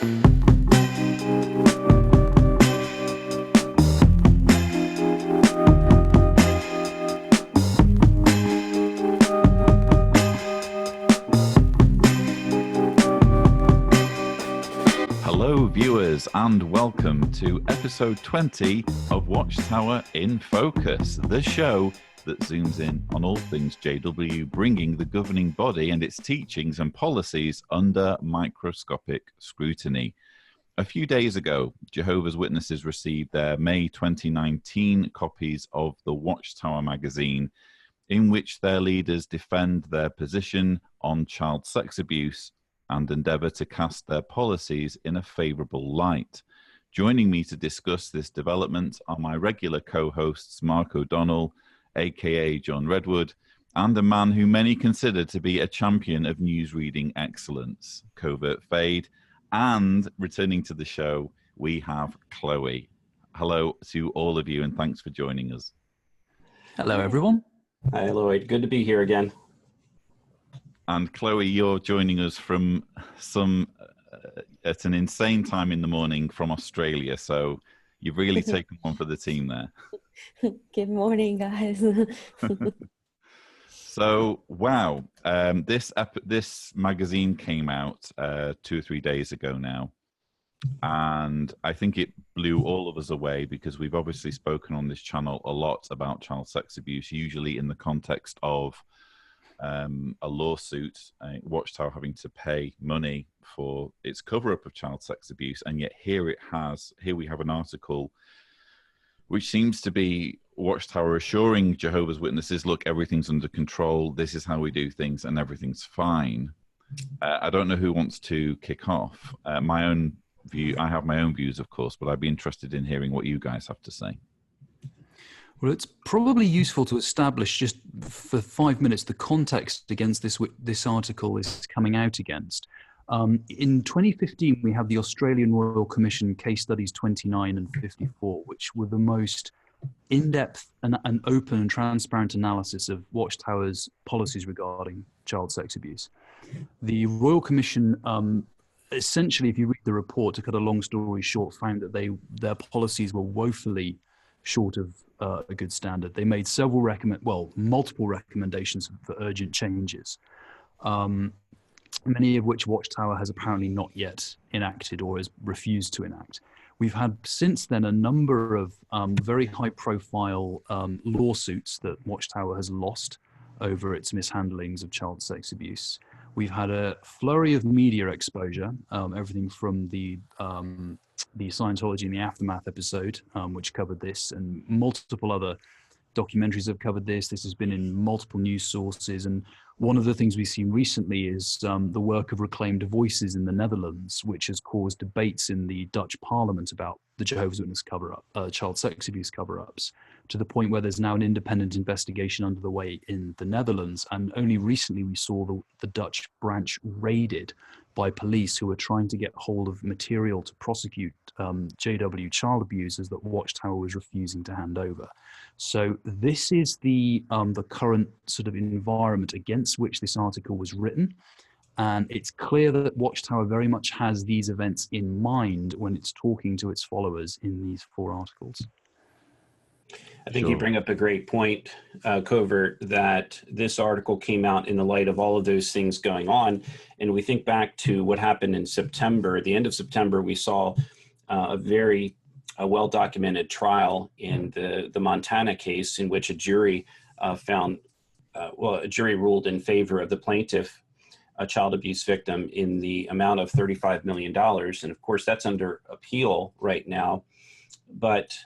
Hello, viewers, and welcome to episode 20 of Watchtower in Focus, the show that zooms in on all things JW, bringing the governing body and its teachings and policies under microscopic scrutiny. A few days ago, Jehovah's Witnesses received their May 2019 copies of the Watchtower magazine, in which their leaders defend their position on child sex abuse and endeavour to cast their policies in a favourable light. Joining me to discuss this development are my regular co-hosts Mark O'Donnell, aka John Redwood, and a man who many consider to be a champion of newsreading excellence, Covert Fade. And returning to the show, we have Chloe. Hello to all of you, and thanks for joining us. Hello, everyone. Hi, Lloyd. Good to be here again. And Chloe, you're joining us from at an insane time in the morning from Australia. So you've really taken one for the team there. Good morning, guys. So, wow. This magazine came out 2 or 3 days ago now. And I think it blew all of us away because we've obviously spoken on this channel a lot about child sex abuse, usually in the context of a lawsuit, Watchtower having to pay money for its cover-up of child sex abuse, and yet here we have an article which seems to be Watchtower assuring Jehovah's Witnesses, look, everything's under control, this is how we do things, and everything's fine. I don't know who wants to kick off. My own view, I have my own views, of course, but I'd be interested in hearing what you guys have to say. Well, it's probably useful to establish just for 5 minutes the context against this article is coming out against. In 2015, we have the Australian Royal Commission case studies 29 and 54, which were the most in-depth and open and transparent analysis of Watchtower's policies regarding child sex abuse. The Royal Commission, essentially, if you read the report, to cut a long story short, found that their policies were woefully short of a good standard. They made multiple recommendations for urgent changes, many of which Watchtower has apparently not yet enacted or has refused to enact. We've had since then a number of very high-profile lawsuits that Watchtower has lost over its mishandlings of child sex abuse. We've had a flurry of media exposure, everything from the Scientology and the Aftermath episode, which covered this, and multiple other documentaries have covered this. This has been in multiple news sources. And one of the things we've seen recently is the work of Reclaimed Voices in the Netherlands, which has caused debates in the Dutch Parliament about the Jehovah's Witness child sex abuse cover-ups, to the point where there's now an independent investigation under the way in the Netherlands. And only recently we saw the Dutch branch raided by police who are trying to get hold of material to prosecute JW child abusers that Watchtower was refusing to hand over. So this is the current sort of environment against which this article was written. And it's clear that Watchtower very much has these events in mind when it's talking to its followers in these 4 articles. I think you bring up a great point, Covert, that this article came out in the light of all of those things going on. And we think back to what happened in September. At the end of September, we saw a very well-documented trial in the Montana case in which a jury a jury ruled in favor of the plaintiff, a child abuse victim, in the amount of $35 million. And of course, that's under appeal right now. But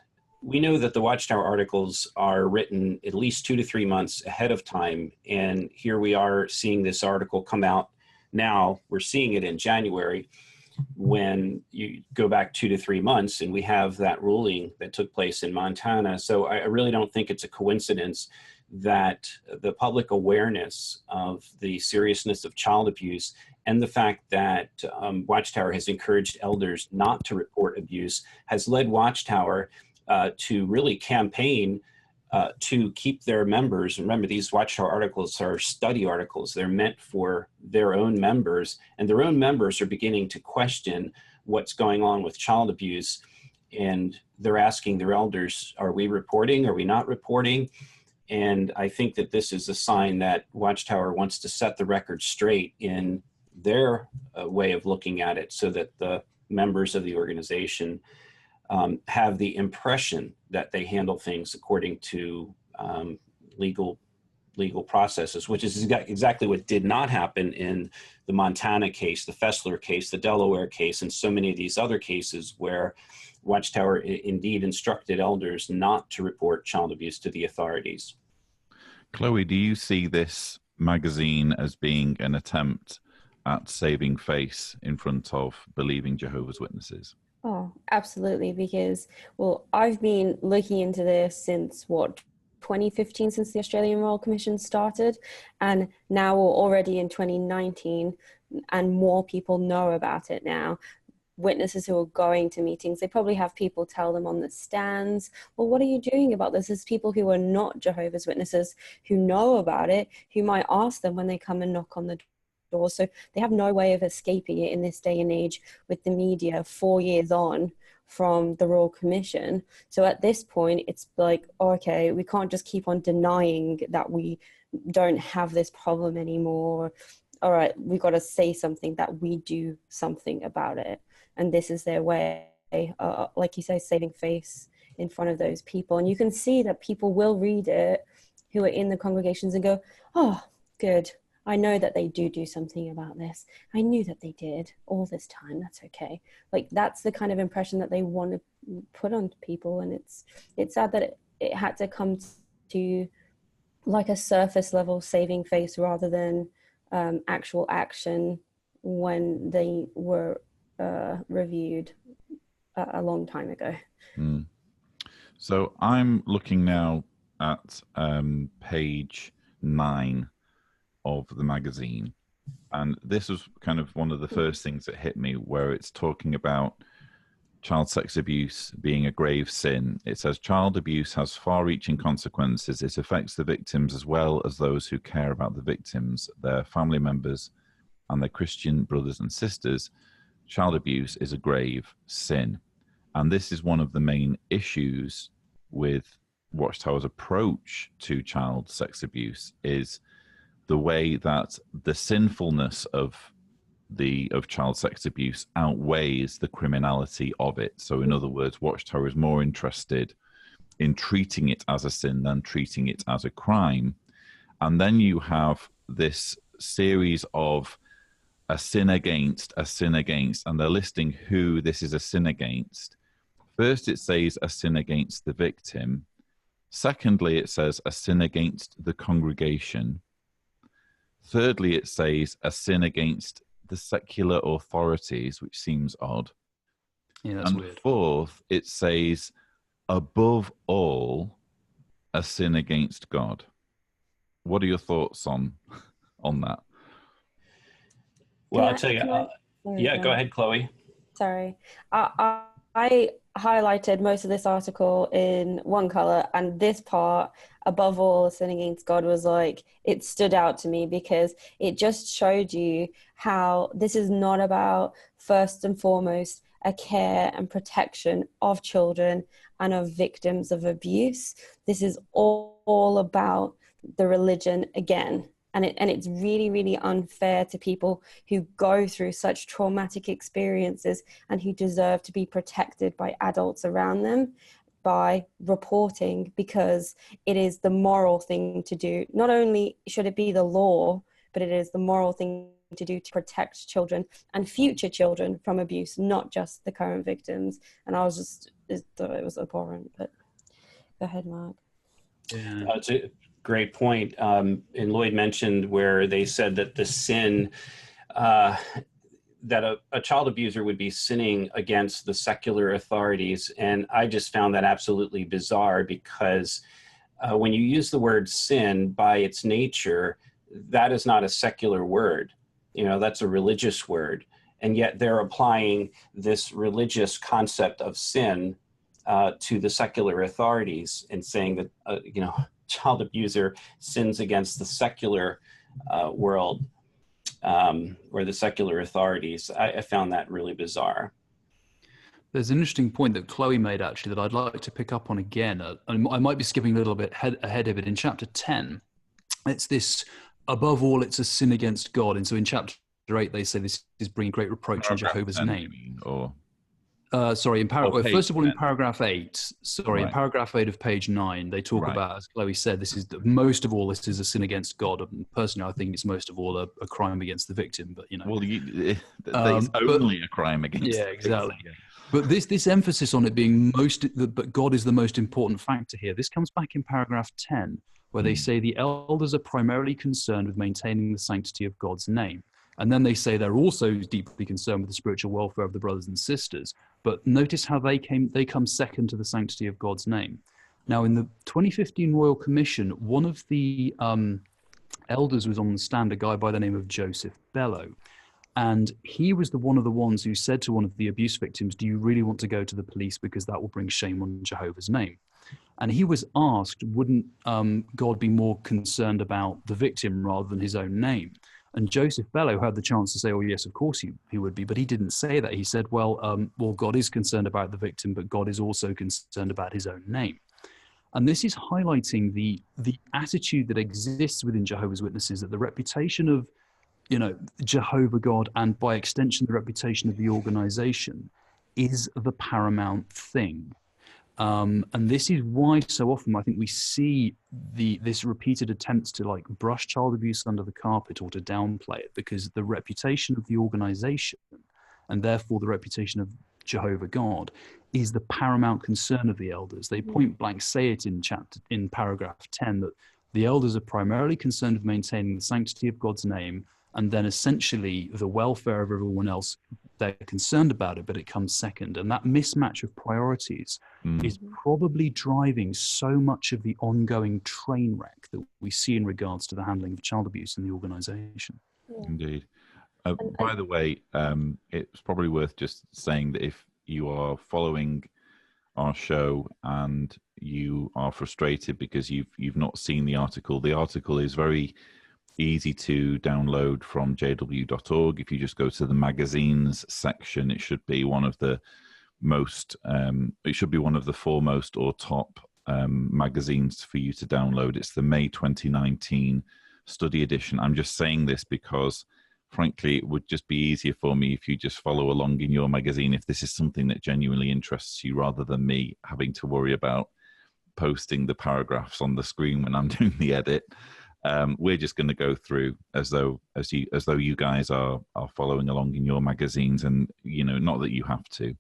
we know that the Watchtower articles are written at least 2 to 3 months ahead of time. And here we are seeing this article come out now. We're seeing it in January. When you go back 2 to 3 months and we have that ruling that took place in Montana. So I really don't think it's a coincidence that the public awareness of the seriousness of child abuse and the fact that Watchtower has encouraged elders not to report abuse has led Watchtower to really campaign to keep their members. Remember, these Watchtower articles are study articles. They're meant for their own members, and their own members are beginning to question what's going on with child abuse. And they're asking their elders, are we reporting? Are we not reporting? And I think that this is a sign that Watchtower wants to set the record straight in their way of looking at it, so that the members of the organization have the impression that they handle things according to legal processes, which is exactly what did not happen in the Montana case, the Fessler case, the Delaware case, and so many of these other cases where Watchtower indeed instructed elders not to report child abuse to the authorities. Chloe, do you see this magazine as being an attempt at saving face in front of believing Jehovah's Witnesses? Oh, absolutely. Because, well, I've been looking into this since 2015, since the Australian Royal Commission started, and now we're already in 2019, and more people know about it now. Witnesses who are going to meetings, they probably have people tell them on the stands, well, what are you doing about this? There's people who are not Jehovah's Witnesses who know about it, who might ask them when they come and knock on the door. So they have no way of escaping it in this day and age with the media 4 years on from the Royal Commission. So at this point, it's like, oh, okay, we can't just keep on denying that we don't have this problem anymore. All right, we got to say something, that we do something about it. And this is their way, like you say, saving face in front of those people. And you can see that people will read it who are in the congregations and go, oh, good. I know that they do something about this. I knew that they did all this time. That's okay. Like, that's the kind of impression that they want to put on people. And it's sad that it had to come to like a surface level saving face rather than actual action when they were reviewed a long time ago. So I'm looking now at page 9 of the magazine, and this was kind of one of the first things that hit me, where it's talking about child sex abuse being a grave sin. It says child abuse has far-reaching consequences. It affects the victims as well as those who care about the victims, their family members, and their Christian brothers and sisters. Child abuse is a grave sin. And this is one of the main issues with Watchtower's approach to child sex abuse, is the way that the sinfulness of child sex abuse outweighs the criminality of it. So in other words, Watchtower is more interested in treating it as a sin than treating it as a crime. And then you have this series of a sin against, and they're listing who this is a sin against. First, it says a sin against the victim. Secondly, it says a sin against the congregation. Thirdly, it says a sin against the secular authorities, which seems odd. Yeah, that's weird. Fourth, it says above all a sin against God. What are your thoughts on that? Well, I'll tell you. Go ahead, Chloe. Sorry. I highlighted most of this article in one color, and this part, above all, sin against God, was like, it stood out to me because it just showed you how this is not about, first and foremost, a care and protection of children and of victims of abuse. This is all about the religion again. And it's really, really unfair to people who go through such traumatic experiences and who deserve to be protected by adults around them by reporting, because it is the moral thing to do. Not only should it be the law, but it is the moral thing to do to protect children and future children from abuse, not just the current victims. And I thought it was abhorrent, but go ahead, Mark. Yeah. It's a great point. And Lloyd mentioned where they said that the sin, that a child abuser would be sinning against the secular authorities. And I just found that absolutely bizarre, because when you use the word sin, by its nature, that is not a secular word. That's a religious word. And yet they're applying this religious concept of sin to the secular authorities and saying that, child abuser sins against the secular world or the secular authorities. I found that really bizarre. There's an interesting point that Chloe made, actually, that I'd like to pick up on again. And I might be skipping a little bit ahead of it. In chapter 10, it's this, above all, it's a sin against God. And so in chapter 8, they say this is bringing great reproach in Jehovah's 10, name. you mean, or... Sorry, first of all, in paragraph 8, Right. in paragraph 8 of page 9, they talk about, as Chloe said, this is most of all, this is a sin against God. And personally, I think it's most of all a crime against the victim. But you know, well, it's only a crime against. Yeah, exactly. The victim. But this emphasis on it being but God is the most important factor here. This comes back in paragraph 10, where they say the elders are primarily concerned with maintaining the sanctity of God's name. And then they say they're also deeply concerned with the spiritual welfare of the brothers and sisters. But notice how they come second to the sanctity of God's name. Now, in the 2015 Royal Commission, one of the elders was on the stand, a guy by the name of Joseph Bellow. And he was one of the ones who said to one of the abuse victims, do you really want to go to the police because that will bring shame on Jehovah's name? And he was asked, wouldn't God be more concerned about the victim rather than his own name? And Joseph Bellow had the chance to say, oh, yes, of course he would be. But he didn't say that. He said, well, God is concerned about the victim, but God is also concerned about his own name. And this is highlighting the attitude that exists within Jehovah's Witnesses, that the reputation of, Jehovah God, and by extension, the reputation of the organization, is the paramount thing. And this is why so often I think we see this repeated attempts to brush child abuse under the carpet or to downplay it, because the reputation of the organization, and therefore the reputation of Jehovah God, is the paramount concern of the elders. They point blank say it in paragraph 10 that the elders are primarily concerned with maintaining the sanctity of God's name, and then essentially the welfare of everyone else, they're concerned about it, but it comes second. And that mismatch of priorities is probably driving so much of the ongoing train wreck that we see in regards to the handling of child abuse in the organization. Yeah. Indeed. By the way, it's probably worth just saying that if you are following our show and you are frustrated because you've not seen the article is very easy to download from jw.org. If you just go to the magazines section, it should be one of the foremost or top magazines for you to download. It's the May 2019 study edition. I'm just saying this because, frankly, it would just be easier for me if you just follow along in your magazine if this is something that genuinely interests you, rather than me having to worry about posting the paragraphs on the screen when I'm doing the edit. We're just going to go through as though you guys are following along in your magazines, and not that you have to.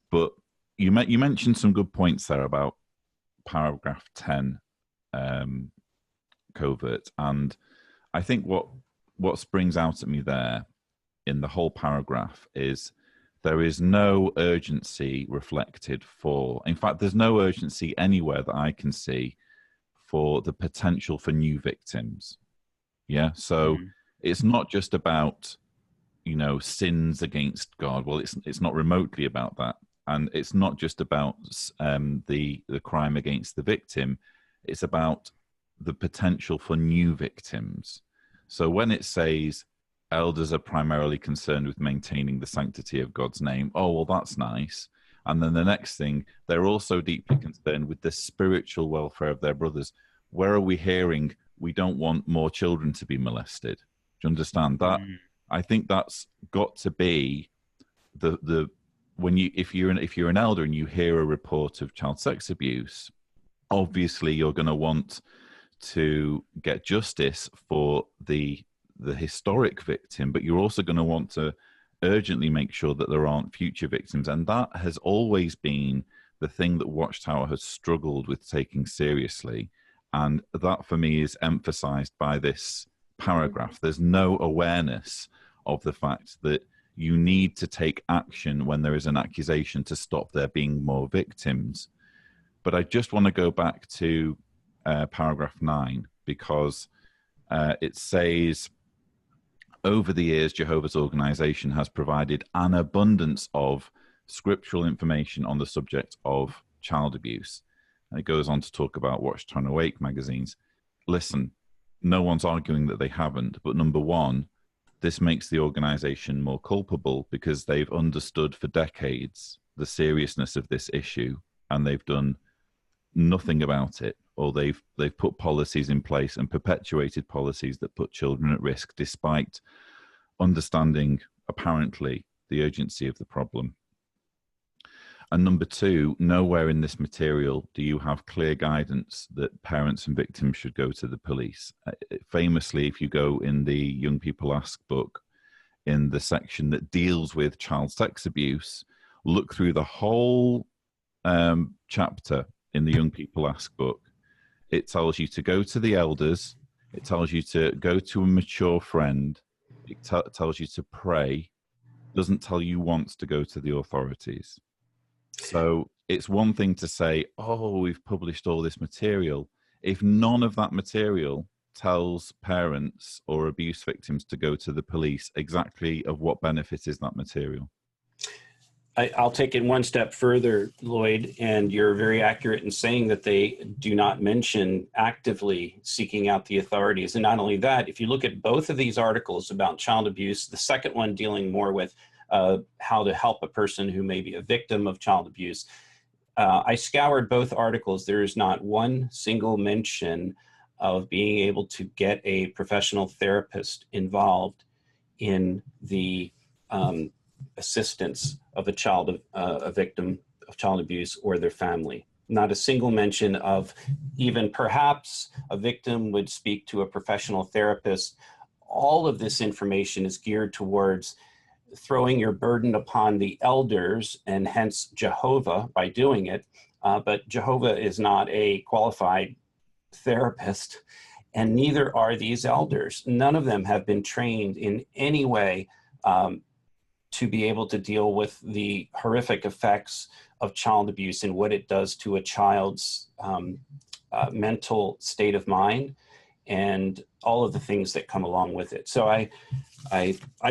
But you mentioned some good points there about paragraph 10, covert, and I think what springs out at me there in the whole paragraph is there is no urgency reflected for. In fact, there's no urgency anywhere that I can see for the potential for new victims. Yeah. So it's not just about, sins against God. Well, it's not remotely about that. And it's not just about the crime against the victim. It's about the potential for new victims. So when it says elders are primarily concerned with maintaining the sanctity of God's name, oh, well, that's nice. And then the next thing, they're also deeply concerned with the spiritual welfare of their brothers. Where are we hearing we don't want more children to be molested? Do you understand that? I think that's got to be if you're an elder and you hear a report of child sex abuse, obviously you're going to want to get justice for the historic victim, but you're also going to want to urgently make sure that there aren't future victims. And that has always been the thing that Watchtower has struggled with taking seriously. And that, for me, is emphasized by this paragraph. There's no awareness of the fact that you need to take action when there is an accusation to stop there being more victims. But I just want to go back to paragraph 9, because it says, over the years, Jehovah's organization has provided an abundance of scriptural information on the subject of child abuse. And it goes on to talk about Watchtower and Awake magazines. Listen, no one's arguing that they haven't, but number one, this makes the organization more culpable because they've understood for decades the seriousness of this issue, and they've done nothing about it, or they've put policies in place and perpetuated policies that put children at risk, despite understanding apparently the urgency of the problem. And number two, nowhere in this material do you have clear guidance that parents and victims should go to the police. Famously, if you go in the Young People Ask book, in the section that deals with child sex abuse, look through the whole chapter in the Young People Ask book. It tells you to go to the elders. It tells you to go to a mature friend. It tells you to pray. It doesn't tell you once to go to the authorities. So it's one thing to say, oh, we've published all this material. If none of that material tells parents or abuse victims to go to the police, exactly of what benefit is that material? I'll take it one step further, Lloyd, and you're very accurate in saying that they do not mention actively seeking out the authorities. And not only that, if you look at both of these articles about child abuse, the second one dealing more with how to help a person who may be a victim of child abuse, I scoured both articles. There is not one single mention of being able to get a professional therapist involved in the assistance of a victim of child abuse or their family. Not a single mention of even perhaps a victim would speak to a professional therapist. All of this information is geared towards throwing your burden upon the elders, and hence Jehovah by doing it. But Jehovah is not a qualified therapist, and neither are these elders. None of them have been trained in any way to be able to deal with the horrific effects of child abuse and what it does to a child's mental state of mind and all of the things that come along with it. So I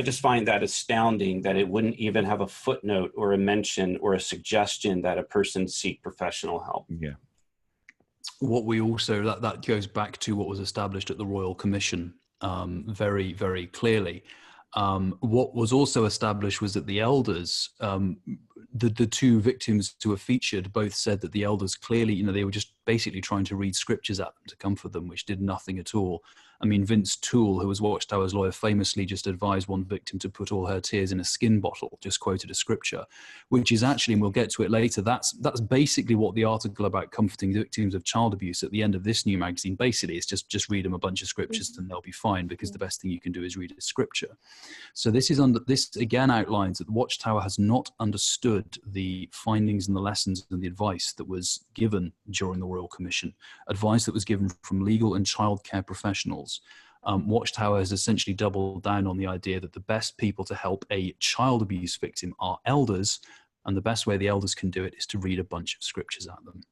just find that astounding that it wouldn't even have a footnote or a mention or a suggestion that a person seek professional help. Yeah. What we also, that goes back to what was established at the Royal Commission very, very clearly. What was also established was that the elders, the two victims who were featured, both said that the elders clearly, they were just basically trying to read scriptures at them to comfort them, which did nothing at all. I mean, Vince Toole, who was Watchtower's lawyer, famously just advised one victim to put all her tears in a skin bottle, just quoted a scripture, which is actually, and we'll get to it later, that's basically what the article about comforting victims of child abuse at the end of this new magazine, basically, it's just read them a bunch of scriptures and they'll be fine, because the best thing you can do is read a scripture. So this again outlines that the Watchtower has not understood the findings and the lessons and the advice that was given during the Royal Commission, advice that was given from legal and childcare professionals. Watchtower has essentially doubled down on the idea that the best people to help a child abuse victim are elders, and the best way the elders can do it is to read a bunch of scriptures at them.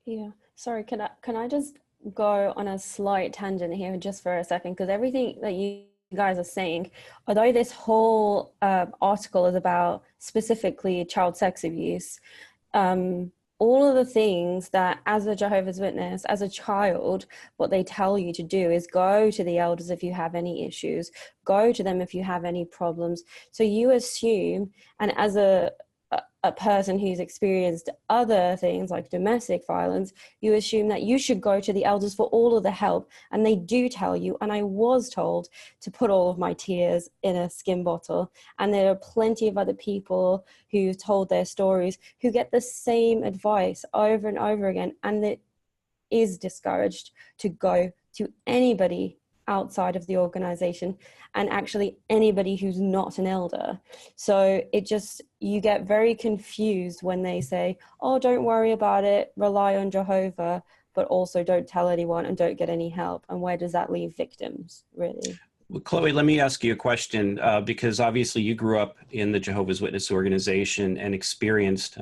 Yeah, sorry, can I just go on a slight tangent here just for a second, because everything that you guys are saying, although this whole article is about specifically child sex abuse, all of the things that as a Jehovah's Witness, as a child, what they tell you to do is go to the elders if you have any issues, go to them if you have any problems. So you assume, and as a person who's experienced other things like domestic violence, you assume that you should go to the elders for all of the help. And they do tell you, and I was told to put all of my tears in a skin bottle. And there are plenty of other people who told their stories who get the same advice over and over again. And it is discouraged to go to anybody outside of the organization, and actually anybody who's not an elder. So you get very confused when they say, oh, don't worry about it, rely on Jehovah, but also don't tell anyone and don't get any help. And where does that leave victims, really? Well, Chloe, let me ask you a question, because obviously you grew up in the Jehovah's Witness organization and experienced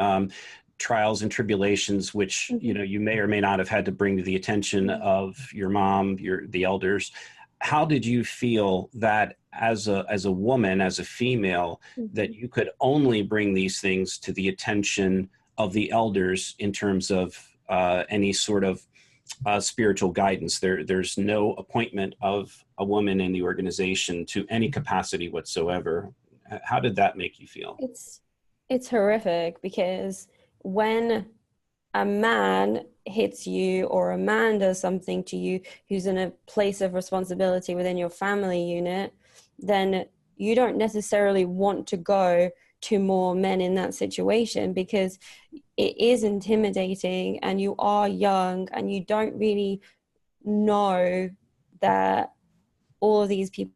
trials and tribulations, which you may or may not have had to bring to the attention of your mom, the elders. How did you feel that as a woman, as a female, that you could only bring these things to the attention of the elders in terms of any sort of spiritual guidance? There's no appointment of a woman in the organization to any capacity whatsoever. How did that make you feel? It's horrific because when a man hits you or a man does something to you who's in a place of responsibility within your family unit, then you don't necessarily want to go to more men in that situation because it is intimidating and you are young and you don't really know that all of these people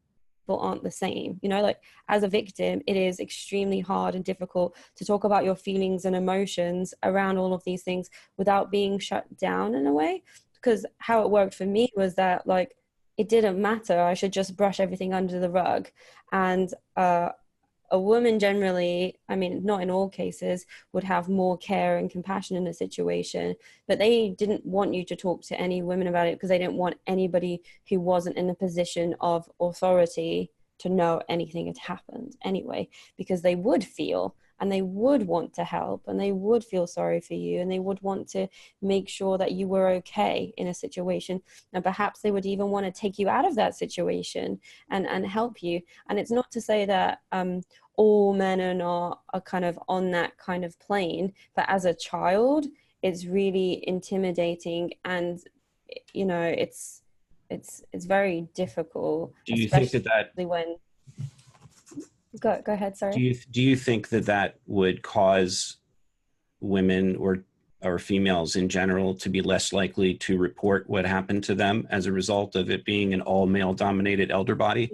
aren't the same. You know, like as a victim, it is extremely hard and difficult to talk about your feelings and emotions around all of these things without being shut down in a way. Because how it worked for me was that like it didn't matter. I should just brush everything under the rug. And a woman generally, I mean, not in all cases, would have more care and compassion in a situation, but they didn't want you to talk to any women about it because they didn't want anybody who wasn't in a position of authority to know anything had happened anyway, because they would feel and they would want to help and they would feel sorry for you and they would want to make sure that you were okay in a situation. And perhaps they would even want to take you out of that situation and help you. And it's not to say that all men are kind of on that kind of plane, but as a child, it's really intimidating and, you know, it's very difficult. Do you think that when Go ahead, sorry. Do you think that would cause women or females in general to be less likely to report what happened to them as a result of it being an all male dominated elder body?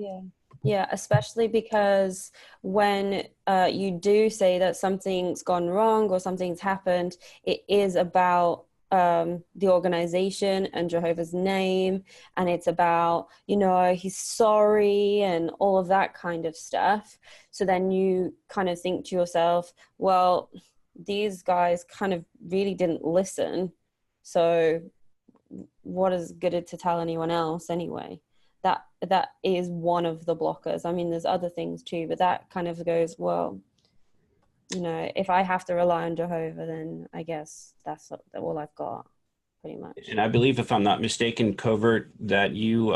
Yeah, especially because when you do say that something's gone wrong or something's happened, it is about the organization and Jehovah's name, and it's about, you know, he's sorry and all of that kind of stuff. So then you kind of think to yourself, well, these guys kind of really didn't listen, so what is good to tell anyone else anyway? That is one of the blockers. I mean, there's other things too, but that kind of goes, well, you know, if I have to rely on Jehovah, then I guess that's all I've got, pretty much. And I believe, if I'm not mistaken, Covert, that you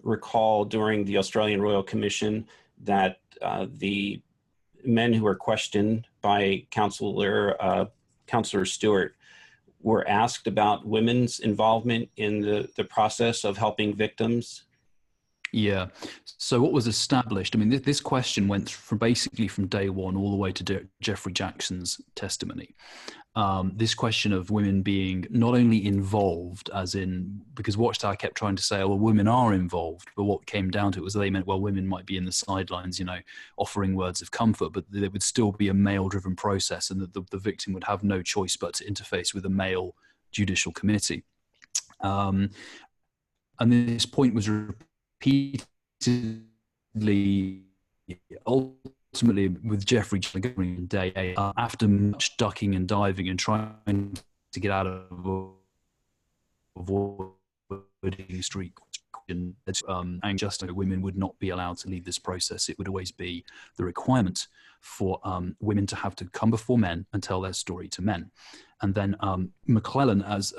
recall during the Australian Royal Commission that the men who were questioned by Councillor Stewart were asked about women's involvement in the process of helping victims. Yeah. So what was established, I mean, this question went from basically from day one all the way to Jeffrey Jackson's testimony. This question of women being not only involved, as in, because Watchtower kept trying to say, well, women are involved, but what came down to it was they meant, well, women might be in the sidelines, you know, offering words of comfort, but there would still be a male-driven process, and that the victim would have no choice but to interface with a male judicial committee. And this point was repeatedly, ultimately with Jeffrey Jackson day after much ducking and diving and trying to get out of avoiding street question, and just women would not be allowed to lead this process. It would always be the requirement for women to have to come before men and tell their story to men. And then McClellan, as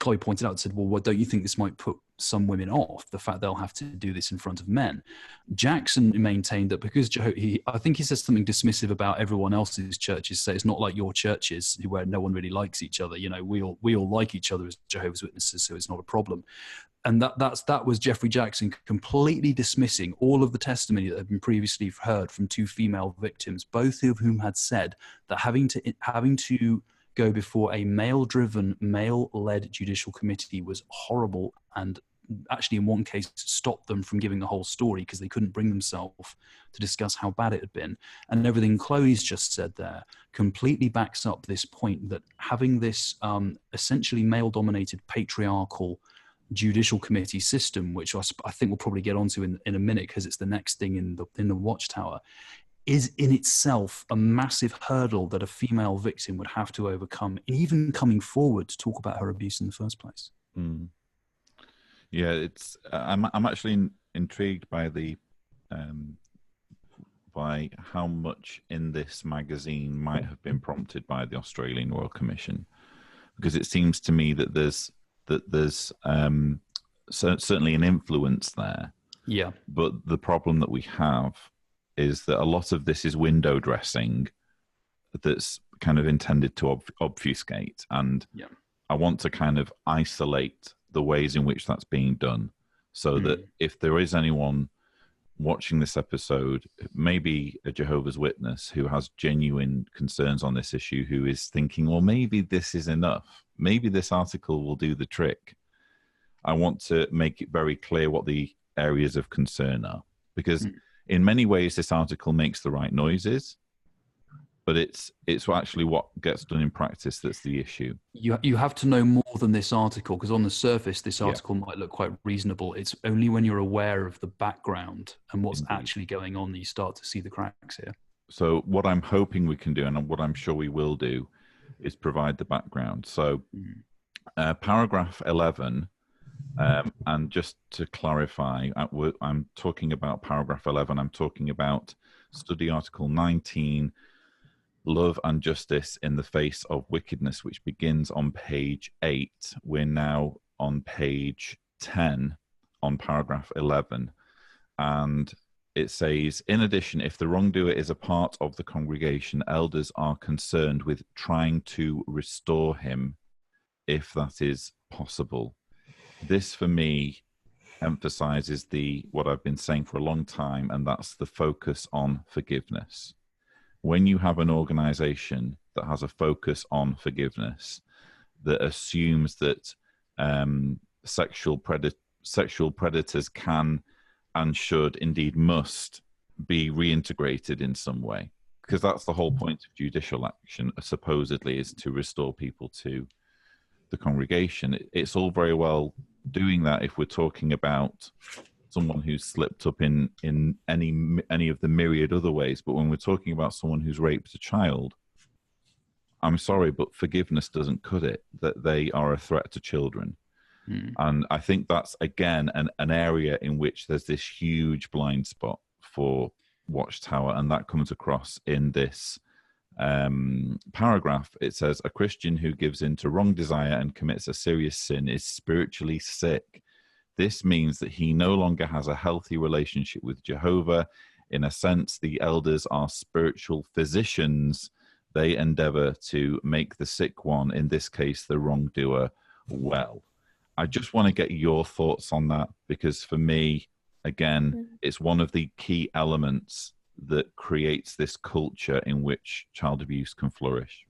Chloe pointed out, said, well, don't you think this might put some women off, the fact they'll have to do this in front of men? Jackson maintained that because I think he says something dismissive about everyone else's churches, say it's not like your churches where no one really likes each other. You know, we all like each other as Jehovah's Witnesses, so it's not a problem. And that was Jeffrey Jackson completely dismissing all of the testimony that had been previously heard from two female victims, both of whom had said that having to go before a male-driven, male-led judicial committee was horrible, and actually in one case stopped them from giving the whole story because they couldn't bring themselves to discuss how bad it had been. And everything Chloe's just said there completely backs up this point that having this essentially male-dominated patriarchal judicial committee system, which I think we'll probably get onto in a minute because it's the next thing in the Watchtower, is in itself a massive hurdle that a female victim would have to overcome, even coming forward to talk about her abuse in the first place. Mm. Yeah, it's. I'm actually intrigued by by how much in this magazine might have been prompted by the Australian Royal Commission, because it seems to me that there's certainly an influence there. Yeah, but the problem that we have is that a lot of this is window dressing that's kind of intended to obfuscate. And Yeah. I want to kind of isolate the ways in which that's being done, so that if there is anyone watching this episode, maybe a Jehovah's Witness who has genuine concerns on this issue, who is thinking, well, maybe this is enough. Maybe this article will do the trick. I want to make it very clear what the areas of concern are, because in many ways this article makes the right noises, but it's actually what gets done in practice that's the issue. You have to know more than this article, because on the surface this article might look quite reasonable. It's only when you're aware of the background and what's actually going on that you start to see the cracks here. So what I'm hoping we can do, and what I'm sure we will do, is provide the background. So paragraph 11, and just to clarify, I'm talking about paragraph 11. I'm talking about study article 19, Love and Justice in the Face of Wickedness, which begins on page 8. We're now on page 10 on paragraph 11. And it says, in addition, if the wrongdoer is a part of the congregation, elders are concerned with trying to restore him if that is possible. This, for me, emphasizes what I've been saying for a long time, and that's the focus on forgiveness. When you have an organization that has a focus on forgiveness, that assumes that sexual predators can and should, indeed must, be reintegrated in some way, because that's the whole point of judicial action, supposedly, is to restore people to the congregation. It's all very well doing that if we're talking about someone who's slipped up in any of the myriad other ways. But when we're talking about someone who's raped a child, I'm sorry, but forgiveness doesn't cut it, that they are a threat to children. And I think that's, again, an area in which there's this huge blind spot for Watchtower, and that comes across in this paragraph. It says, a Christian who gives in to wrong desire and commits a serious sin is spiritually sick. This means that he no longer has a healthy relationship with Jehovah. In a sense, the elders are spiritual physicians. They endeavor to make the sick one, in this case, the wrongdoer, well. I just want to get your thoughts on that, because for me, again, it's one of the key elements that creates this culture in which child abuse can flourish.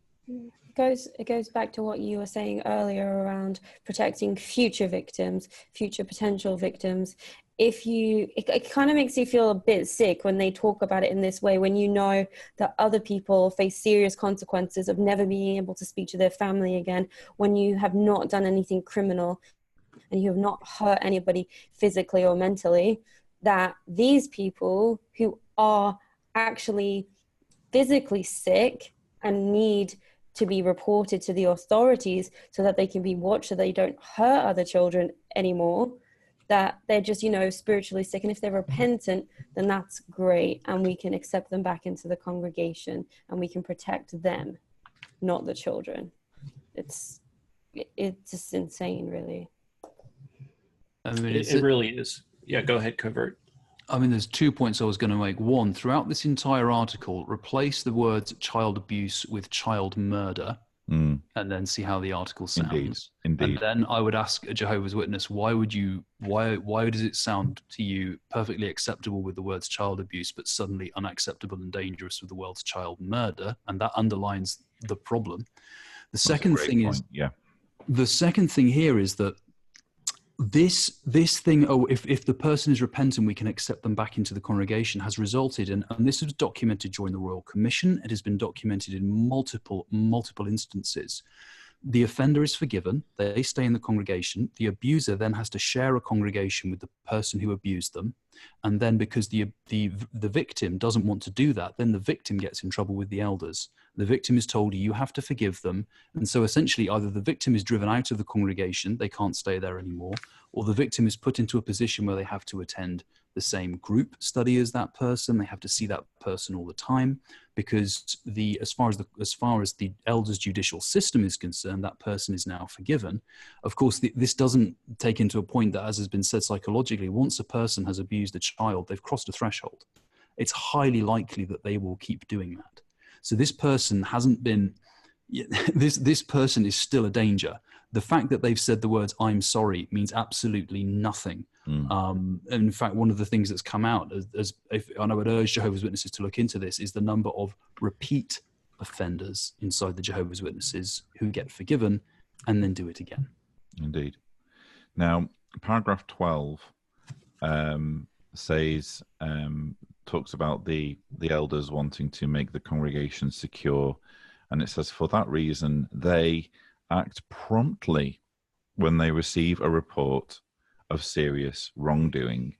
It goes back to what you were saying earlier around protecting future victims, future potential victims. It kind of makes you feel a bit sick when they talk about it in this way, when you know that other people face serious consequences of never being able to speak to their family again, when you have not done anything criminal and you have not hurt anybody physically or mentally, that these people who are actually physically sick and need to be reported to the authorities so that they can be watched, so they don't hurt other children anymore, that they're just, spiritually sick. And if they're repentant, then that's great. And we can accept them back into the congregation and we can protect them, not the children. It's just insane, really. I mean, It really is. Yeah, go ahead, Covert. I mean, there's 2 points I was going to make. One, throughout this entire article, replace the words child abuse with child murder, and then see how the article sounds. Indeed. And then I would ask a Jehovah's Witness, why does it sound to you perfectly acceptable with the words child abuse, but suddenly unacceptable and dangerous with the words child murder? And that underlines the problem. The second thing here is that this thing, if the person is repentant, we can accept them back into the congregation, has resulted in, and this was documented during the Royal Commission, it has been documented in multiple instances. The offender is forgiven, they stay in the congregation, the abuser then has to share a congregation with the person who abused them, and then because the victim doesn't want to do that, then the victim gets in trouble with the elders. The victim is told, you have to forgive them. And so essentially either the victim is driven out of the congregation, they can't stay there anymore, or the victim is put into a position where they have to attend the same group study as that person. They have to see that person all the time, because as far as the elders' judicial system is concerned, that person is now forgiven. Of course, this doesn't take into a point that, as has been said psychologically, once a person has abused a child, they've crossed a threshold. It's highly likely that they will keep doing that. So this person hasn't been, this person is still a danger. The fact that they've said the words "I'm sorry" means absolutely nothing. In fact, one of the things that's come out, and I would urge Jehovah's Witnesses to look into this, is the number of repeat offenders inside the Jehovah's Witnesses who get forgiven and then do it again. Indeed. Now, paragraph 12 talks about the elders wanting to make the congregation secure, and it says, for that reason, they act promptly when they receive a report of serious wrongdoing,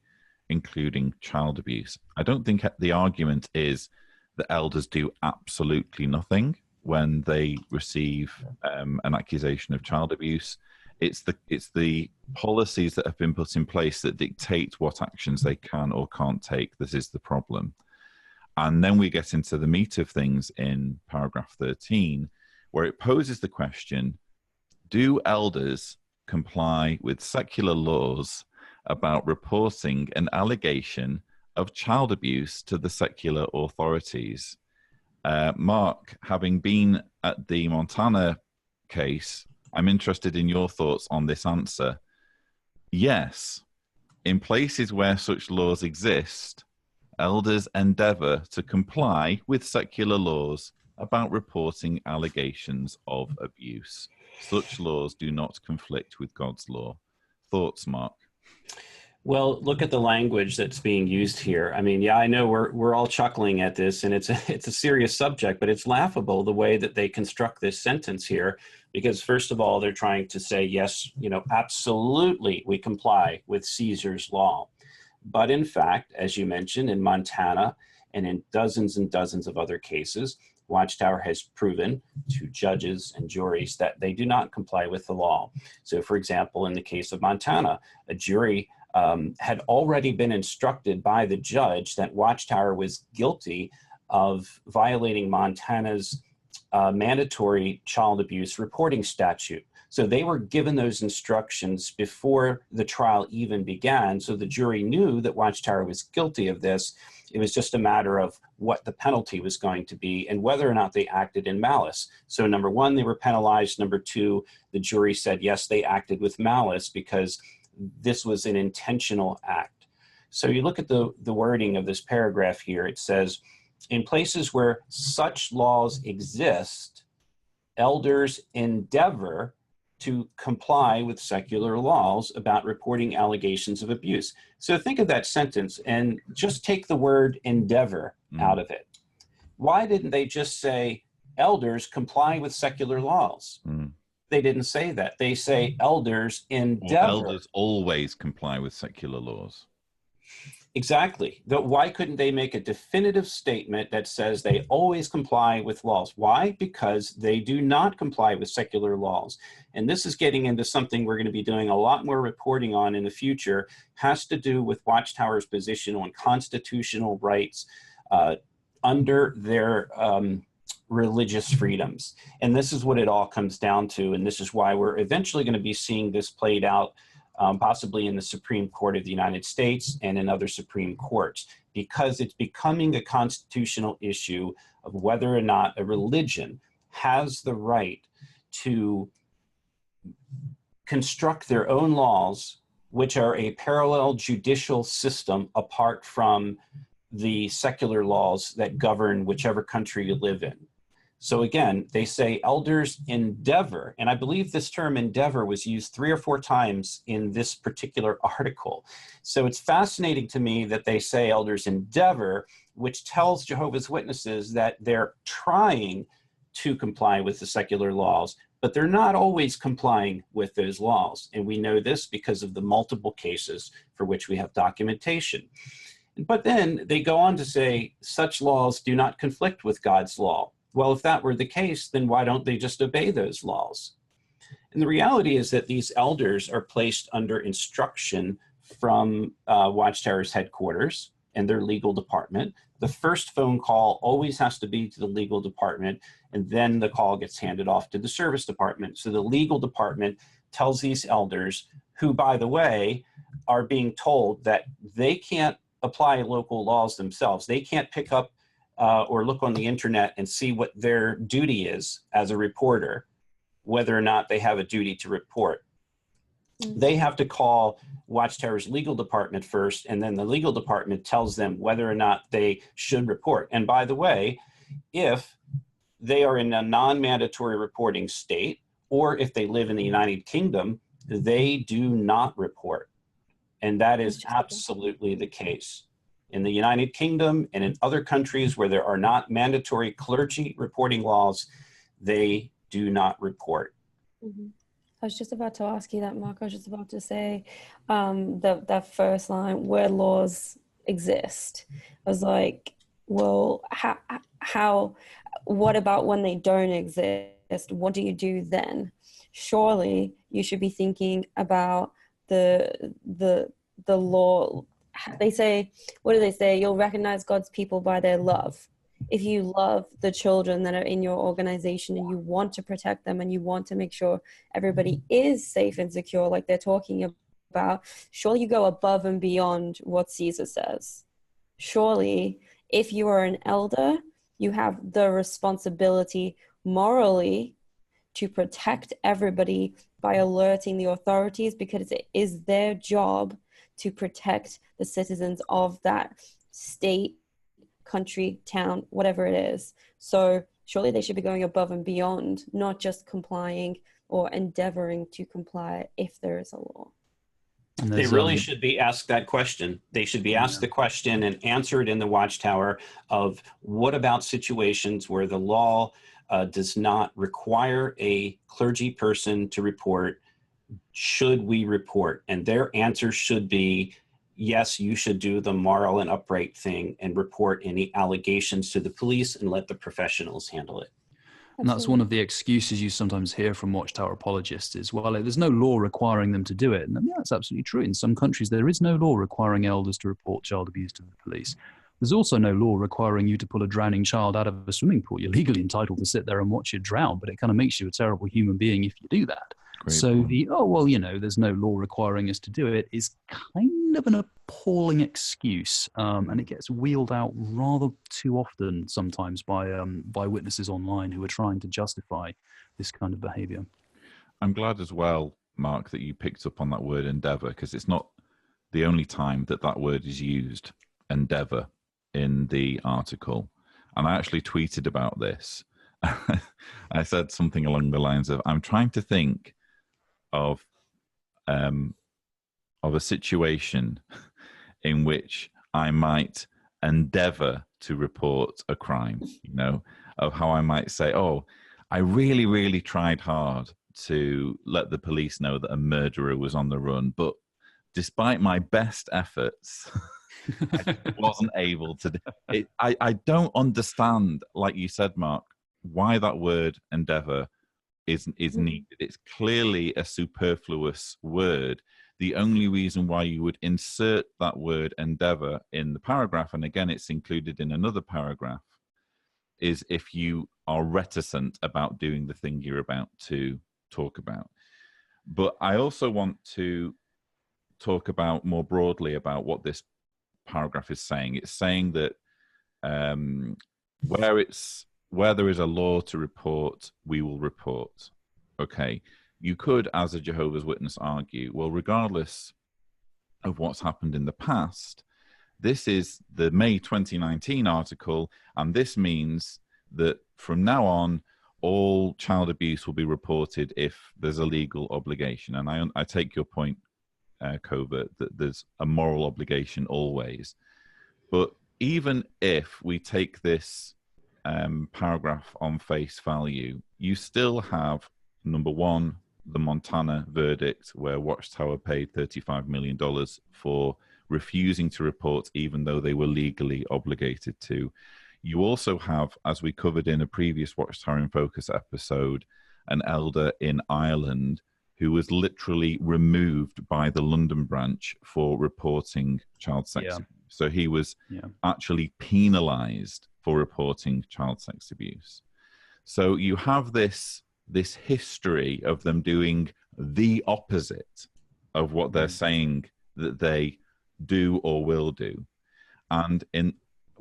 including child abuse. I don't think the argument is that elders do absolutely nothing when they receive an accusation of child abuse. It's the policies that have been put in place that dictate what actions they can or can't take that is the problem. And then we get into the meat of things in paragraph 13, where it poses the question, do elders comply with secular laws about reporting an allegation of child abuse to the secular authorities? Mark, having been at the Montana case, I'm interested in your thoughts on this answer. Yes, in places where such laws exist, elders endeavor to comply with secular laws about reporting allegations of abuse. Such laws do not conflict with God's law. Thoughts, Mark? Well, look at the language that's being used here. I mean, yeah, I know we're all chuckling at this, and it's a serious subject, but it's laughable the way that they construct this sentence here, because first of all, they're trying to say, yes, absolutely, we comply with Caesar's law. But in fact, as you mentioned, in Montana and in dozens and dozens of other cases, Watchtower has proven to judges and juries that they do not comply with the law. So, for example, in the case of Montana, a jury had already been instructed by the judge that Watchtower was guilty of violating Montana's mandatory child abuse reporting statute. So they were given those instructions before the trial even began. So the jury knew that Watchtower was guilty of this. It was just a matter of what the penalty was going to be and whether or not they acted in malice. So number one, they were penalized. Number two, the jury said, yes, they acted with malice because this was an intentional act. So you look at the wording of this paragraph here. It says, in places where such laws exist, elders endeavor to comply with secular laws about reporting allegations of abuse. So think of that sentence and just take the word endeavor out of it. Why didn't they just say elders comply with secular laws? They didn't say that. They say elders endeavor. Well, elders always comply with secular laws. Exactly. Why couldn't they make a definitive statement that says they always comply with laws? Why? Because they do not comply with secular laws. And this is getting into something we're going to be doing a lot more reporting on in the future, has to do with Watchtower's position on constitutional rights under their religious freedoms. And this is what it all comes down to. And this is why we're eventually going to be seeing this played out possibly in the Supreme Court of the United States and in other Supreme Courts, because it's becoming a constitutional issue of whether or not a religion has the right to construct their own laws, which are a parallel judicial system apart from the secular laws that govern whichever country you live in. So again, they say elders endeavor, and I believe this term endeavor was used 3 or 4 times in this particular article. So it's fascinating to me that they say elders endeavor, which tells Jehovah's Witnesses that they're trying to comply with the secular laws, but they're not always complying with those laws. And we know this because of the multiple cases for which we have documentation. But then they go on to say such laws do not conflict with God's law. Well, if that were the case, then why don't they just obey those laws? And the reality is that these elders are placed under instruction from Watchtower's headquarters and their legal department. The first phone call always has to be to the legal department, and then the call gets handed off to the service department. So the legal department tells these elders, who, by the way, are being told that they can't apply local laws themselves. They can't pick up or look on the internet and see what their duty is as a reporter, whether or not they have a duty to report. They have to call Watchtower's legal department first, and then the legal department tells them whether or not they should report. And by the way, if they are in a non-mandatory reporting state, or if they live in the United Kingdom, they do not report. And that is absolutely the case. In the United Kingdom and in other countries where there are not mandatory clergy reporting laws, they do not report. Mm-hmm. I was just about to ask you that, Mark. I was just about to say that first line, where laws exist. I was like, well, what about when they don't exist? What do you do then? Surely you should be thinking about the law. They say, what do they say? You'll recognize God's people by their love. If you love the children that are in your organization and you want to protect them and you want to make sure everybody is safe and secure, like they're talking about, surely you go above and beyond what Caesar says. Surely, if you are an elder, you have the responsibility morally to protect everybody by alerting the authorities, because it is their job to protect the citizens of that state, country, town, whatever it is. So surely they should be going above and beyond, not just complying or endeavoring to comply if there is a law. They really should be asked that question. They should be asked the question and answer it in the Watchtower of, what about situations where the law does not require a clergy person to report? Should we report? And their answer should be, yes, you should do the moral and upright thing and report any allegations to the police and let the professionals handle it. And that's one of the excuses you sometimes hear from Watchtower apologists is, well, there's no law requiring them to do it. And yeah, that's absolutely true. In some countries, there is no law requiring elders to report child abuse to the police. There's also no law requiring you to pull a drowning child out of a swimming pool. You're legally entitled to sit there and watch it drown, but it kind of makes you a terrible human being if you do that. Great so point. There's no law requiring us to do it is kind of an appalling excuse, and it gets wheeled out rather too often sometimes by witnesses online who are trying to justify this kind of behaviour. I'm glad as well, Mark, that you picked up on that word endeavour, because it's not the only time that word is used, endeavour, in the article. And I actually tweeted about this. I said something along the lines of, I'm trying to think of a situation in which I might endeavor to report a crime, of how I might say, oh, I really, really tried hard to let the police know that a murderer was on the run, but despite my best efforts, I wasn't able to do it. I don't understand, like you said, Mark, why that word endeavor is needed. It's clearly a superfluous word. The only reason why you would insert that word endeavor in the paragraph, and again, it's included in another paragraph, is if you are reticent about doing the thing you're about to talk about. But I also want to talk about more broadly about what this paragraph is saying. It's saying that where there is a law to report, we will report. Okay, you could, as a Jehovah's Witness, argue, well, regardless of what's happened in the past, this is the May 2019 article, and this means that from now on, all child abuse will be reported if there's a legal obligation. And I take your point, Covert, that there's a moral obligation always. But even if we take this paragraph on face value, you still have, number one, the Montana verdict, where Watchtower paid $35 million for refusing to report even though they were legally obligated to. You also have, as we covered in a previous Watchtower in Focus episode, an elder in Ireland who was literally removed by the London branch for reporting child sex abuse. So he was actually penalized for reporting child sex abuse. So you have this history of them doing the opposite of what they're saying that they do or will do. And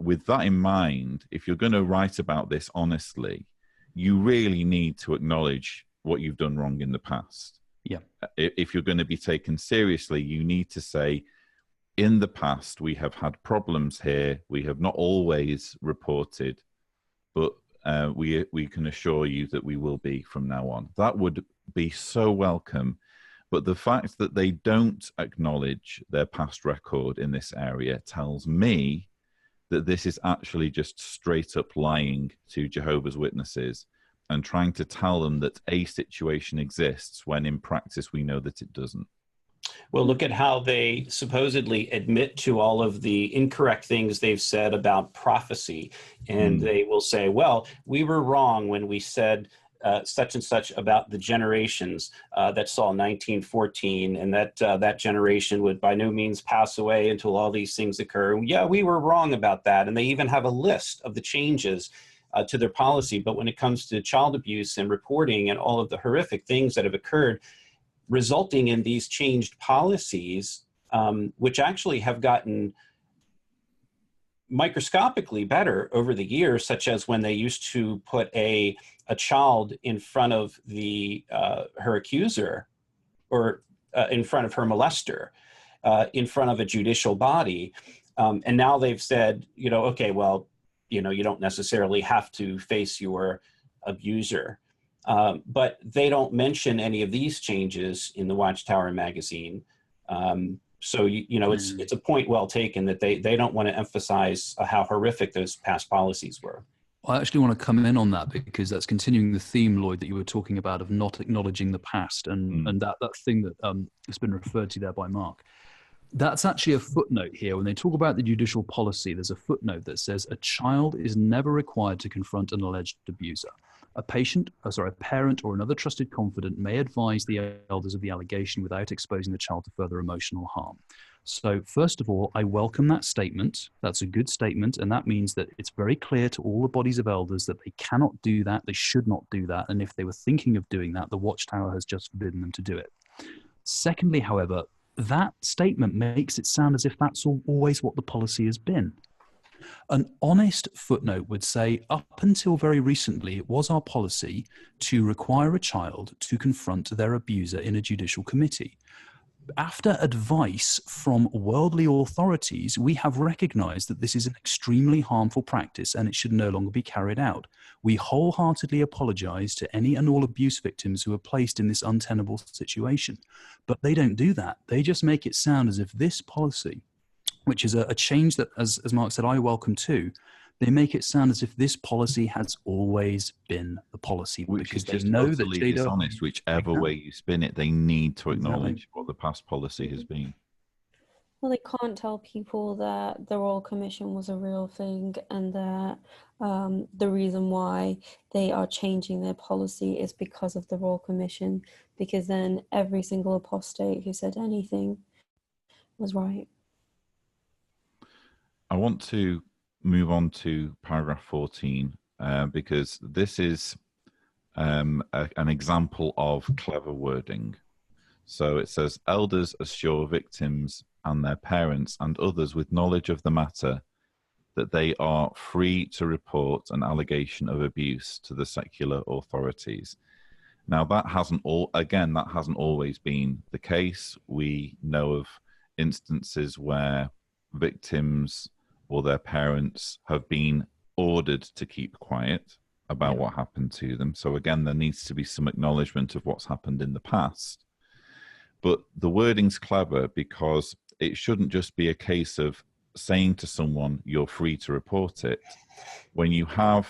with that in mind, if you're going to write about this honestly, you really need to acknowledge what you've done wrong in the past. Yeah. If you're going to be taken seriously, you need to say, in the past, we have had problems here. We have not always reported, but we can assure you that we will be from now on. That would be so welcome. But the fact that they don't acknowledge their past record in this area tells me that this is actually just straight up lying to Jehovah's Witnesses and trying to tell them that a situation exists when in practice we know that it doesn't. Well, look at how they supposedly admit to all of the incorrect things they've said about prophecy. And they will say, well, we were wrong when we said such and such about the generations that saw 1914, and that generation would by no means pass away until all these things occur. Yeah, we were wrong about that. And they even have a list of the changes to their policy. But when it comes to child abuse and reporting and all of the horrific things that have occurred, resulting in these changed policies, which actually have gotten microscopically better over the years, such as when they used to put a child in front of her accuser, or in front of her molester, in front of a judicial body. And now they've said, okay, well, you don't necessarily have to face your abuser. But they don't mention any of these changes in the Watchtower magazine. So, it's a point well taken that they don't want to emphasize how horrific those past policies were. I actually want to come in on that because that's continuing the theme, Lloyd, that you were talking about of not acknowledging the past and that thing that has been referred to there by Mark. That's actually a footnote here. When they talk about the judicial policy, there's a footnote that says a child is never required to confront an alleged abuser. A parent or another trusted confidant may advise the elders of the allegation without exposing the child to further emotional harm. So first of all, I welcome that statement. That's a good statement. And that means that it's very clear to all the bodies of elders that they cannot do that. They should not do that. And if they were thinking of doing that, the Watchtower has just forbidden them to do it. Secondly, however, that statement makes it sound as if that's always what the policy has been. An honest footnote would say, up until very recently, it was our policy to require a child to confront their abuser in a judicial committee. After advice from worldly authorities, we have recognized that this is an extremely harmful practice and it should no longer be carried out. We wholeheartedly apologize to any and all abuse victims who are placed in this untenable situation. But they don't do that. They just make it sound as if this policy, which is a change that, as Mark said, I welcome too, they make it sound as if this policy has always been the policy. Which because is just they know totally that dishonest. Whichever way you spin it, they need to acknowledge what the past policy has been. Well, they can't tell people that the Royal Commission was a real thing and that the reason why they are changing their policy is because of the Royal Commission, because then every single apostate who said anything was right. I want to move on to paragraph 14 because this is an example of clever wording. So it says, elders assure victims and their parents and others with knowledge of the matter that they are free to report an allegation of abuse to the secular authorities. Now, that hasn't always been the case. We know of instances where victims or their parents have been ordered to keep quiet about what happened to them. So again, there needs to be some acknowledgement of what's happened in the past. But the wording's clever because it shouldn't just be a case of saying to someone, you're free to report it. When you have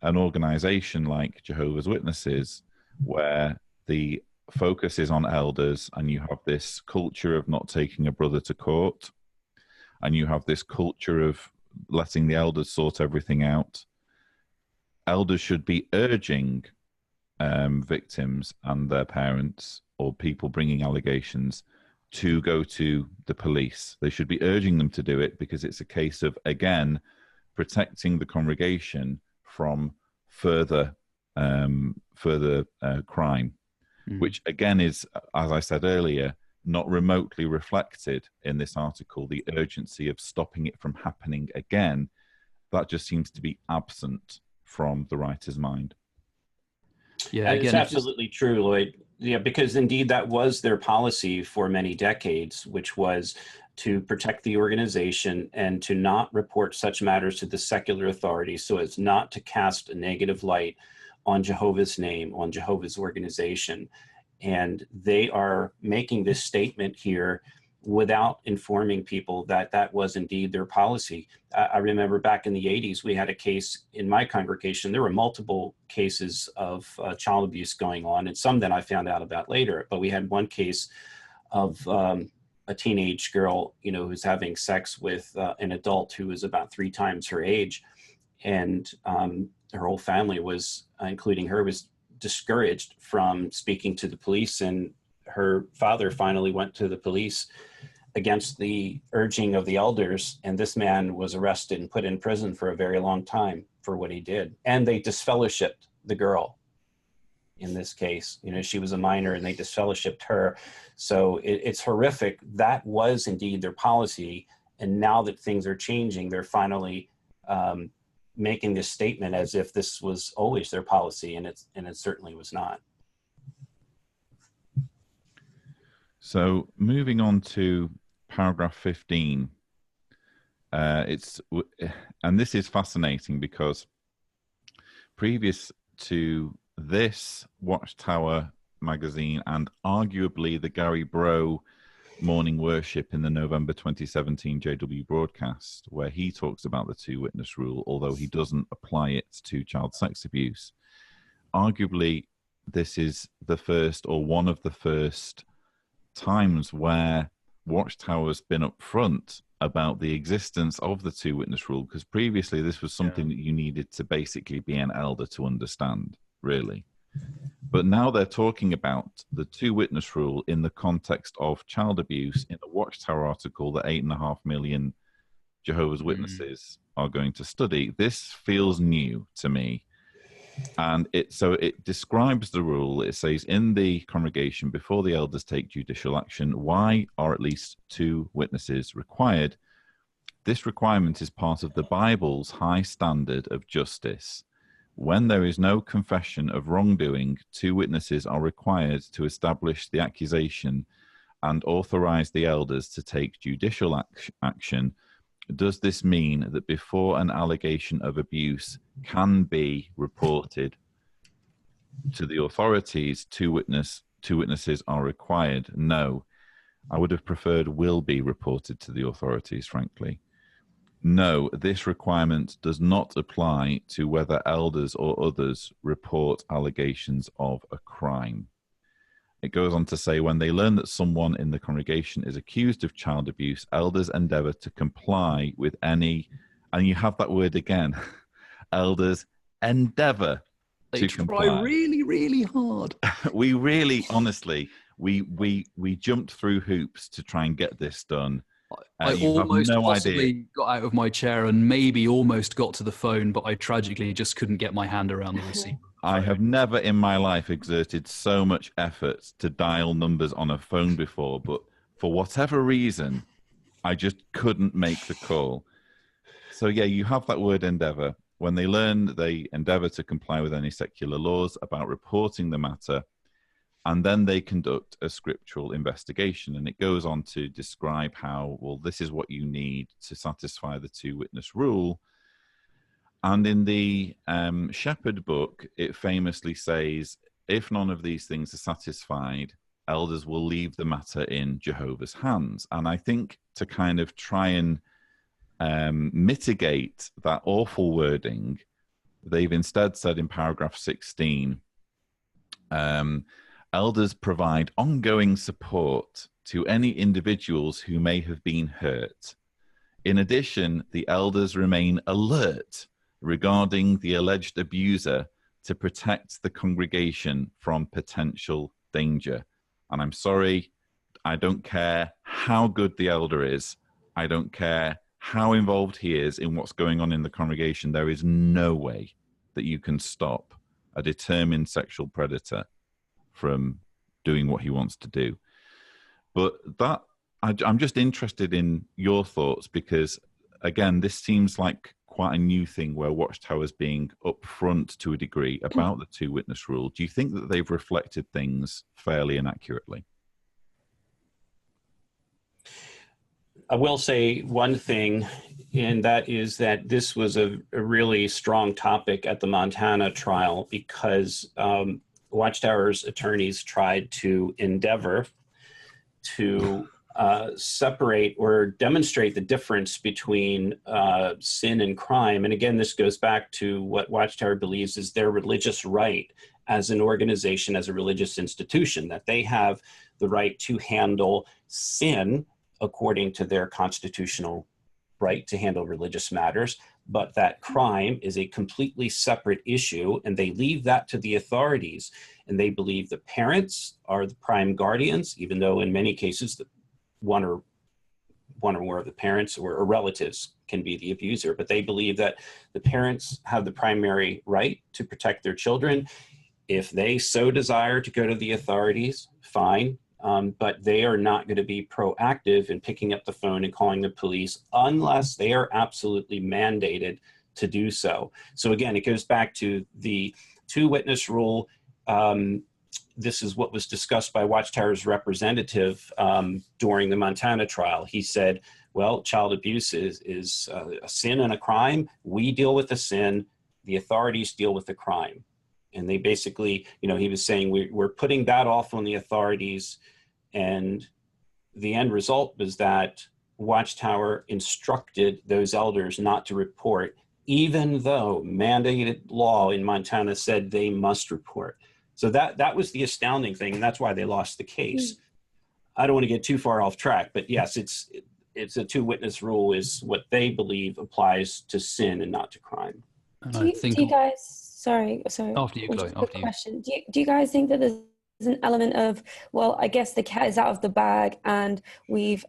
an organization like Jehovah's Witnesses, where the focus is on elders and you have this culture of not taking a brother to court, and you have this culture of letting the elders sort everything out, elders should be urging victims and their parents or people bringing allegations to go to the police. They should be urging them to do it because it's a case of, again, protecting the congregation from further crime, which again is, as I said earlier, not remotely reflected in this article, the urgency of stopping it from happening again, that just seems to be absent from the writer's mind. Yeah, it's absolutely true, Lloyd. Yeah, because indeed that was their policy for many decades, which was to protect the organization and to not report such matters to the secular authorities so as not to cast a negative light on Jehovah's name, on Jehovah's organization. And they are making this statement here without informing people that that was indeed their policy. I remember back in the 80s, we had a case in my congregation. There were multiple cases of child abuse going on, and some that I found out about later. But we had one case of a teenage girl, who's having sex with an adult who was about 3 times her age. And her whole family was, including her, was discouraged from speaking to the police. And her father finally went to the police against the urging of the elders, and this man was arrested and put in prison for a very long time for what he did. And they disfellowshipped the girl in this case. She was a minor, and they disfellowshipped her. So it's horrific. That was indeed their policy, and now that things are changing, they're finally making this statement as if this was always their policy, and it certainly was not. So moving on to paragraph 15, and this is fascinating because previous to this Watchtower magazine and arguably the Gary Breaux morning worship in the November 2017 JW broadcast, where he talks about the 2-witness rule, although he doesn't apply it to child sex abuse, arguably this is the first or one of the first times where Watchtower's been upfront about the existence of the 2-witness rule, because previously this was something that you needed to basically be an elder to understand, really. But now they're talking about the 2-witness rule in the context of child abuse in a Watchtower article that 8.5 million Jehovah's Witnesses are going to study. This feels new to me. And it describes the rule. It says, in the congregation, before the elders take judicial action, why are at least 2 witnesses required? This requirement is part of the Bible's high standard of justice. When there is no confession of wrongdoing, 2 witnesses are required to establish the accusation and authorize the elders to take judicial action. Does this mean that before an allegation of abuse can be reported to the authorities, 2 witnesses are required? No. I would have preferred will be reported to the authorities, frankly. No, this requirement does not apply to whether elders or others report allegations of a crime. It goes on to say, when they learn that someone in the congregation is accused of child abuse, elders endeavor to comply with any, and you have that word again, elders endeavor to comply. They try really, really hard. We really, honestly, we jumped through hoops to try and get this done. I almost possibly got out of my chair and maybe almost got to the phone, but I tragically just couldn't get my hand around the receiver. I have never in my life exerted so much effort to dial numbers on a phone before, but for whatever reason, I just couldn't make the call. So yeah, you have that word endeavor. When they learn, they endeavor to comply with any secular laws about reporting the matter, and then they conduct a scriptural investigation. And it goes on to describe how, well, this is what you need to satisfy the 2-witness rule. And in the Shepherd book, it famously says, if none of these things are satisfied, elders will leave the matter in Jehovah's hands. And I think to kind of try and mitigate that awful wording, they've instead said in paragraph 16, elders provide ongoing support to any individuals who may have been hurt. In addition, the elders remain alert regarding the alleged abuser to protect the congregation from potential danger. And I'm sorry, I don't care how good the elder is. I don't care how involved he is in what's going on in the congregation. There is no way that you can stop a determined sexual predator from doing what he wants to do. But I'm just interested in your thoughts, because again, this seems like quite a new thing where Watchtower's being upfront to a degree about the two-witness rule. Do you think that they've reflected things fairly and accurately? I will say one thing, and that is that this was a really strong topic at the Montana trial because Watchtower's attorneys tried to endeavor to separate or demonstrate the difference between sin and crime. And again, this goes back to what Watchtower believes is their religious right as an organization, as a religious institution, that they have the right to handle sin according to their constitutional right to handle religious matters, but that crime is a completely separate issue, and they leave that to the authorities. And they believe the parents are the prime guardians, even though in many cases one or more of the parents or relatives can be the abuser, but they believe that the parents have the primary right to protect their children. If they so desire to go to the authorities, fine. But they are not going to be proactive in picking up the phone and calling the police unless they are absolutely mandated to do so. So again, it goes back to the two-witness rule. This is what was discussed by Watchtower's representative during the Montana trial. He said, well, child abuse is a sin and a crime. We deal with the sin. The authorities deal with the crime. And they basically, he was saying we're putting that off on the authorities. And the end result was that Watchtower instructed those elders not to report, even though mandated law in Montana said they must report. So that was the astounding thing, and that's why they lost the case. I don't want to get too far off track, but yes, it's a two-witness rule is what they believe applies to sin and not to crime. Do you guys, sorry. After you, Chloe. After you. Question. Do you guys think that there's an element of, well, I guess the cat is out of the bag and we've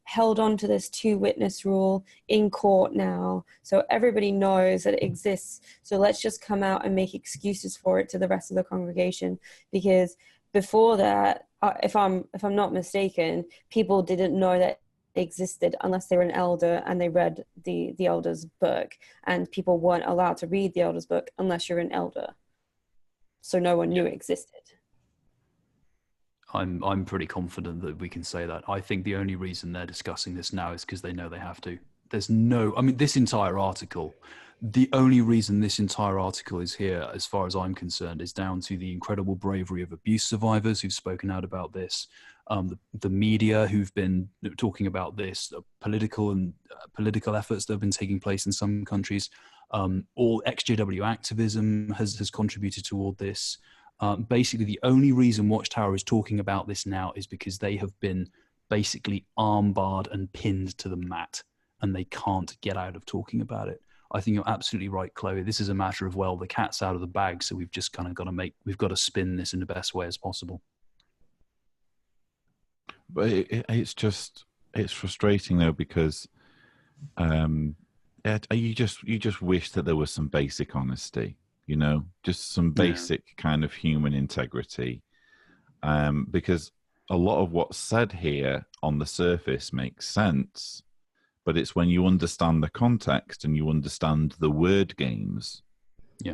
held on to this two-witness rule in court now, so everybody knows that it exists, so let's just come out and make excuses for it to the rest of the congregation? Because before that, if I'm not mistaken, people didn't know that it existed unless they were an elder and they read the elder's book, and people weren't allowed to read the elder's book unless you're an elder, so no one knew it existed. I'm pretty confident that we can say that. I think the only reason they're discussing this now is because they know they have to. This entire article, the only reason this entire article is here, as far as I'm concerned, is down to the incredible bravery of abuse survivors who've spoken out about this, the media who've been talking about this, political efforts that have been taking place in some countries. All XJW activism has contributed toward this. Basically, the only reason Watchtower is talking about this now is because they have been basically armbarred and pinned to the mat, and they can't get out of talking about it. I think you're absolutely right, Chloe. This is a matter of, well, the cat's out of the bag, so we've just kind of we've got to spin this in the best way as possible. But it's frustrating though, because you just wish that there was some basic honesty. Just some basic kind of human integrity, because a lot of what's said here on the surface makes sense, but it's when you understand the context and you understand the word games,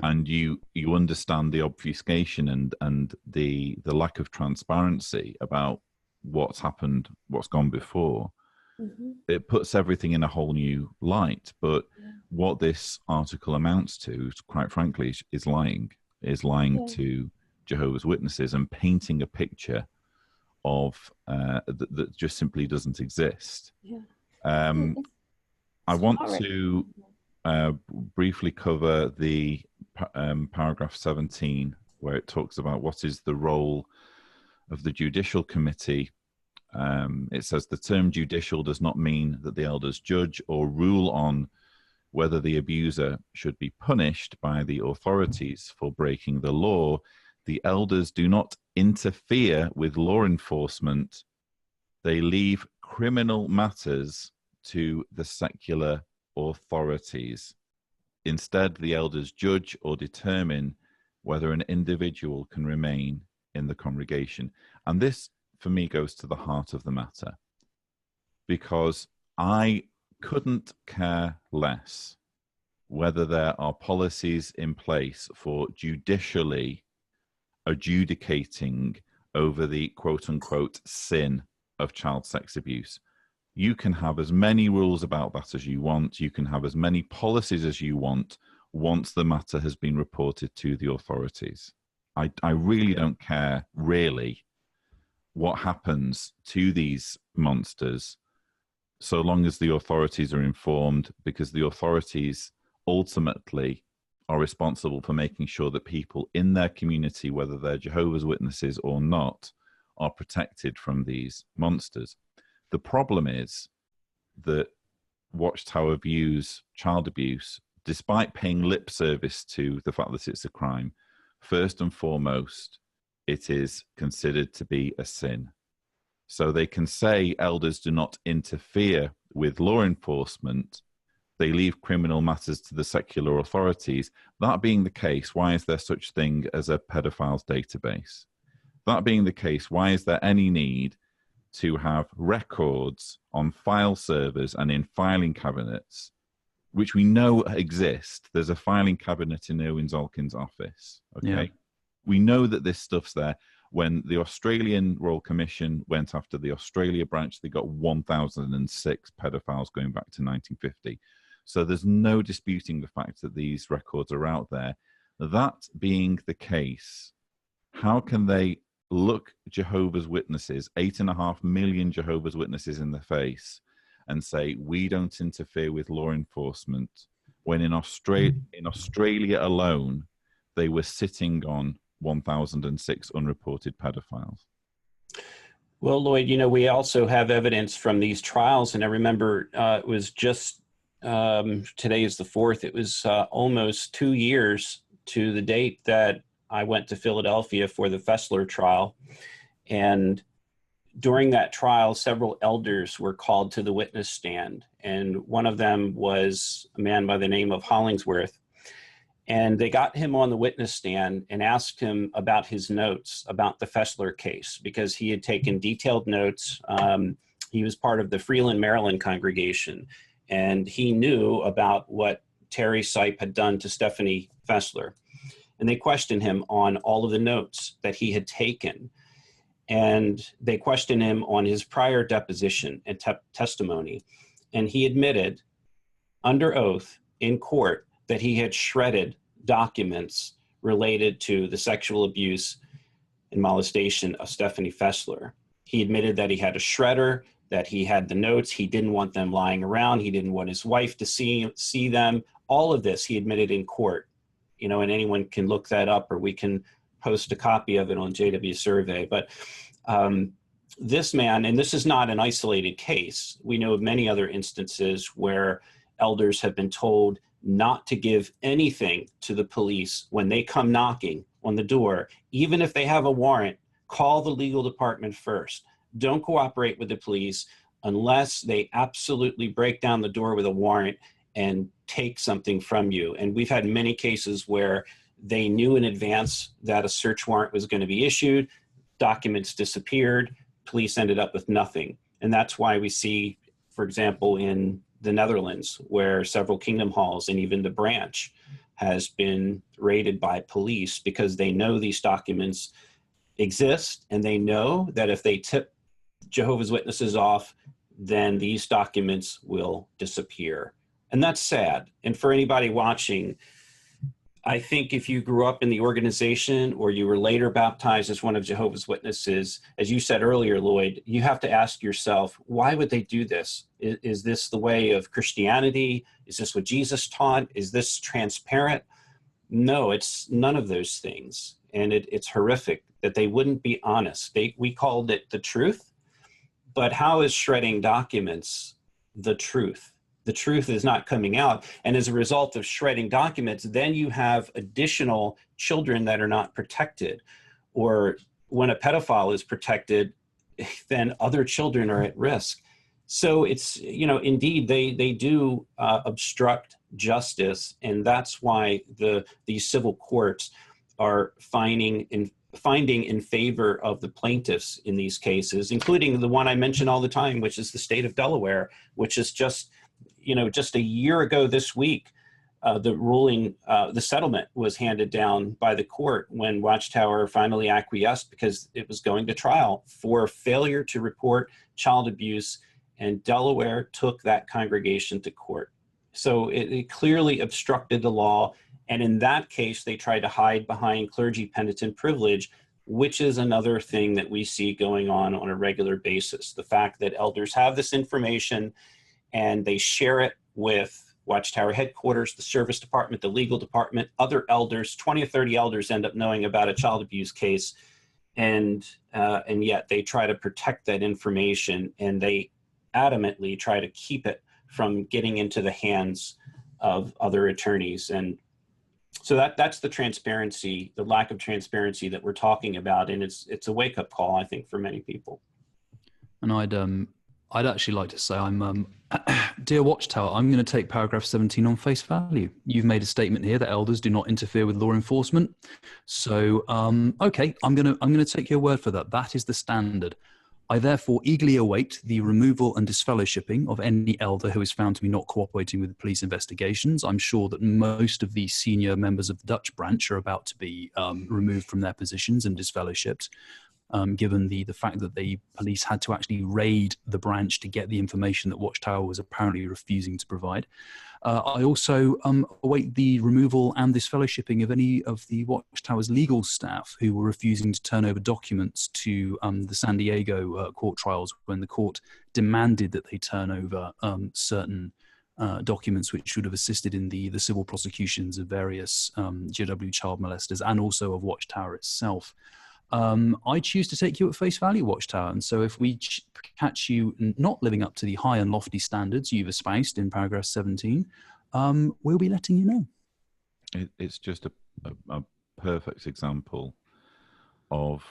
and you understand the obfuscation and the lack of transparency about what's happened, what's gone before. Mm-hmm. It puts everything in a whole new light. But what this article amounts to, quite frankly, is lying to Jehovah's Witnesses and painting a picture of that just simply doesn't exist. I want to briefly cover the paragraph 17, where it talks about what is the role of the Judicial Committee. It says the term judicial does not mean that the elders judge or rule on whether the abuser should be punished by the authorities for breaking the law. The elders do not interfere with law enforcement. They leave criminal matters to the secular authorities. Instead, the elders judge or determine whether an individual can remain in the congregation. And this, for me, goes to the heart of the matter, because I couldn't care less whether there are policies in place for judicially adjudicating over the quote unquote sin of child sex abuse. You can have as many rules about that as you want. You can have as many policies as you want once the matter has been reported to the authorities. I really don't care, really, what happens to these monsters, so long as the authorities are informed, because the authorities ultimately are responsible for making sure that people in their community, whether they're Jehovah's Witnesses or not, are protected from these monsters. The problem is that Watchtower views child abuse, despite paying lip service to the fact that it's a crime, first and foremost, it is considered to be a sin. So they can say elders do not interfere with law enforcement. They leave criminal matters to the secular authorities. That being the case, why is there such thing as a pedophiles database? That being the case, why is there any need to have records on file servers and in filing cabinets, which we know exist? There's a filing cabinet in Erwin Zolkin's office. Okay. Yeah. We know that this stuff's there. When the Australian Royal Commission went after the Australia branch, they got 1,006 pedophiles going back to 1950. So there's no disputing the fact that these records are out there. That being the case, how can they look Jehovah's Witnesses, 8.5 million Jehovah's Witnesses in the face and say, we don't interfere with law enforcement, when in Australia alone, they were sitting on 1,006 unreported pedophiles? Well, Lloyd, we also have evidence from these trials, and I remember it was just, today is the 4th, it was almost 2 years to the date that I went to Philadelphia for the Fessler trial. And during that trial, several elders were called to the witness stand. And one of them was a man by the name of Hollingsworth. And they got him on the witness stand and asked him about his notes about the Fessler case, because he had taken detailed notes. He was part of the Freeland, Maryland congregation, and he knew about what Terry Sipe had done to Stephanie Fessler. And they questioned him on all of the notes that he had taken. And they questioned him on his prior deposition and testimony. And he admitted under oath in court that he had shredded documents related to the sexual abuse and molestation of Stephanie Fessler. He admitted that he had a shredder, that he had the notes. He didn't want them lying around. He didn't want his wife to see them. All of this he admitted in court. And anyone can look that up, or we can post a copy of it on JW Survey. But this man, and this is not an isolated case, we know of many other instances where elders have been told not to give anything to the police when they come knocking on the door. Even if they have a warrant, call the legal department first. Don't cooperate with the police unless they absolutely break down the door with a warrant and take something from you. And we've had many cases where they knew in advance that a search warrant was going to be issued, documents disappeared, police ended up with nothing. And that's why we see, for example, in the Netherlands, where several kingdom halls and even the branch has been raided by police, because they know these documents exist, and they know that if they tip Jehovah's Witnesses off, then these documents will disappear. And that's sad. And for anybody watching, I think if you grew up in the organization or you were later baptized as one of Jehovah's Witnesses, as you said earlier, Lloyd, you have to ask yourself, why would they do this? Is this the way of Christianity? Is this what Jesus taught? Is this transparent? No, it's none of those things. And it's horrific that they wouldn't be honest. We called it the truth, but how is shredding documents the truth? The truth is not coming out. And as a result of shredding documents, then you have additional children that are not protected. Or when a pedophile is protected, then other children are at risk. So it's, indeed, they do obstruct justice. And that's why these civil courts are finding in favor of the plaintiffs in these cases, including the one I mention all the time, which is the state of Delaware, which is just a year ago this week, the ruling, the settlement was handed down by the court when Watchtower finally acquiesced because it was going to trial for failure to report child abuse, and Delaware took that congregation to court. So it clearly obstructed the law, and in that case, they tried to hide behind clergy penitent privilege, which is another thing that we see going on a regular basis. The fact that elders have this information and they share it with Watchtower headquarters, the service department, the legal department, other elders, 20 or 30 elders end up knowing about a child abuse case, and yet they try to protect that information, and they adamantly try to keep it from getting into the hands of other attorneys. And so that's the transparency, the lack of transparency that we're talking about, and it's a wake-up call, I think, for many people. And I'd actually like to say, dear Watchtower, I'm going to take paragraph 17 on face value. You've made a statement here that elders do not interfere with law enforcement. So, okay, I'm going to take your word for that. That is the standard. I therefore eagerly await the removal and disfellowshipping of any elder who is found to be not cooperating with the police investigations. I'm sure that most of the senior members of the Dutch branch are about to be removed from their positions and disfellowshipped. Given the fact that the police had to actually raid the branch to get the information that Watchtower was apparently refusing to provide. I also await the removal and disfellowshipping of any of the Watchtower's legal staff who were refusing to turn over documents to the San Diego court trials when the court demanded that they turn over certain documents which should have assisted in the civil prosecutions of various GW child molesters and also of Watchtower itself. I choose to take you at face value, Watchtower. And so if we catch you not living up to the high and lofty standards you've espoused in paragraph 17, we'll be letting you know. It's just a perfect example of,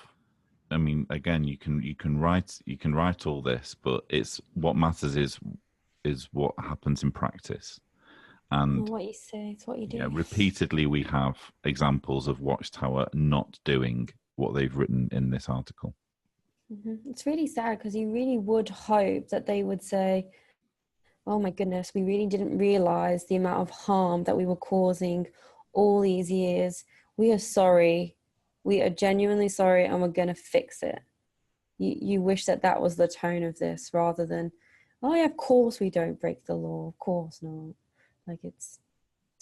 I mean, again, you can write all this, but it's what matters is what happens in practice. And what you say, it's what you do. Yeah, repeatedly we have examples of Watchtower not doing what they've written in this article. Mm-hmm. It's really sad because you really would hope that they would say, oh my goodness, we really didn't realize the amount of harm that we were causing all these years. We are sorry. We are genuinely sorry, and we're going to fix it. You wish that was the tone of this rather than, oh yeah, of course we don't break the law. Of course not. Like it's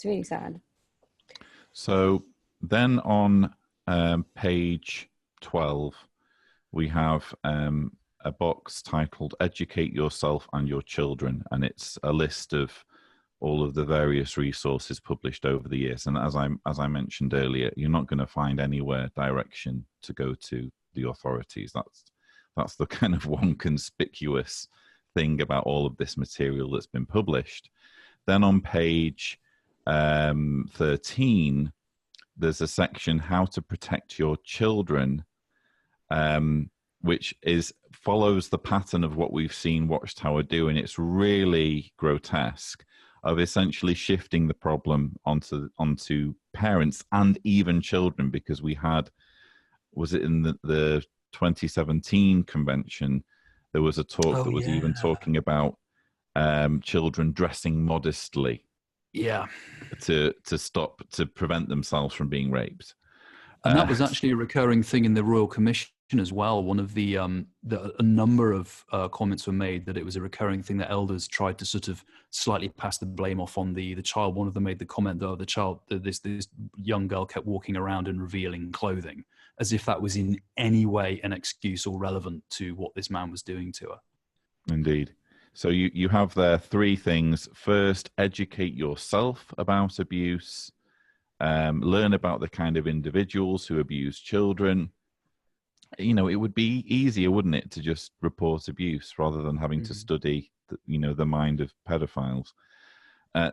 really sad. So then on page 12, we have a box titled Educate Yourself and Your Children, and it's a list of all of the various resources published over the years. And as I mentioned earlier, you're not going to find anywhere direction to go to the authorities. That's the kind of one conspicuous thing about all of this material that's been published. Then on page 13, there's a section, How to Protect Your Children, which follows the pattern of what we've seen Watchtower do, and it's really grotesque, of essentially shifting the problem onto parents and even children, because we had, was it in the 2017 convention, there was a talk that was even talking about children dressing modestly. Yeah. To prevent themselves from being raped. And that was actually a recurring thing in the Royal Commission as well. One of a number of comments were made that it was a recurring thing that elders tried to sort of slightly pass the blame off on the child. One of them made the comment that this young girl kept walking around in revealing clothing, as if that was in any way an excuse or relevant to what this man was doing to her. Indeed. So you have there three things. First, educate yourself about abuse. Learn about the kind of individuals who abuse children. You know, it would be easier, wouldn't it, to just report abuse rather than having to study, the mind of pedophiles.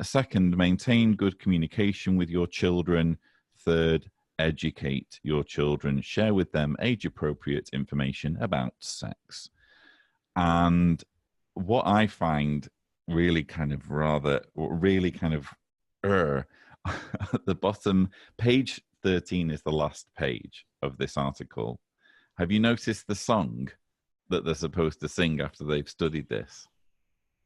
Second, maintain good communication with your children. Third, educate your children. Share with them age-appropriate information about sex. And what I find really kind of at the bottom, page 13 is the last page of this article. Have you noticed the song that they're supposed to sing after they've studied this?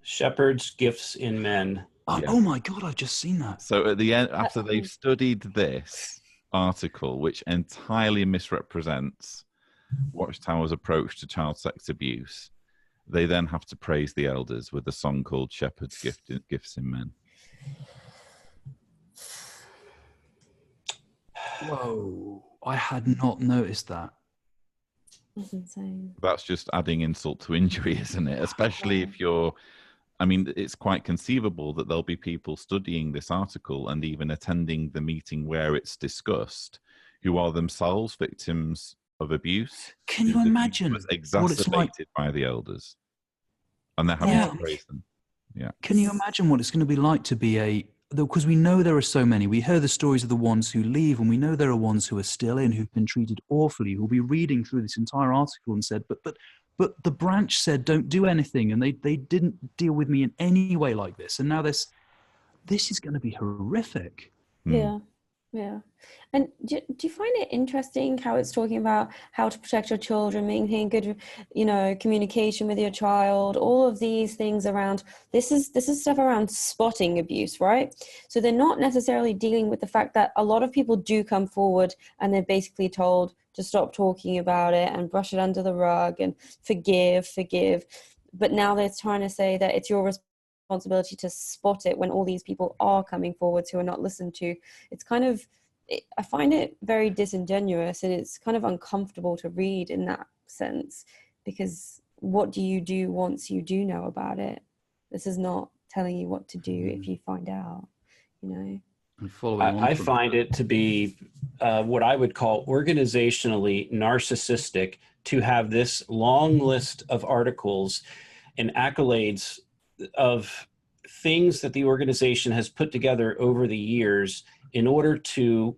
Shepherds, Gifts in Men. Oh my God, I've just seen that. So at the end, after they've studied this article, which entirely misrepresents Watchtower's approach to child sex abuse, they then have to praise the elders with a song called Shepherd's Gifts in Men. Whoa, I had not noticed that. That's insane. That's just adding insult to injury, isn't it? Especially if you're, I mean, it's quite conceivable that there'll be people studying this article and even attending the meeting where it's discussed who are themselves victims of abuse. Can you imagine what it's like by the elders? And they're having to praise them. Yeah. Can you imagine what it's going to be like to be because we know there are so many. We hear the stories of the ones who leave, and we know there are ones who are still in, who've been treated awfully, who'll be reading through this entire article and said, but the branch said don't do anything, and they didn't deal with me in any way like this. And now this is going to be horrific. Yeah. And do you find it interesting how it's talking about how to protect your children, maintain good, communication with your child, all of these things around, this is stuff around spotting abuse, right? So they're not necessarily dealing with the fact that a lot of people do come forward and they're basically told to stop talking about it and brush it under the rug and forgive. But now they're trying to say that it's your responsibility to spot it when all these people are coming forwards who are not listened to. It's kind of, I find it very disingenuous, and it's kind of uncomfortable to read in that sense, because what do you do once you do know about it? This is not telling you what to do if you find out, And I find it to be what I would call organizationally narcissistic to have this long list of articles and accolades of things that the organization has put together over the years in order to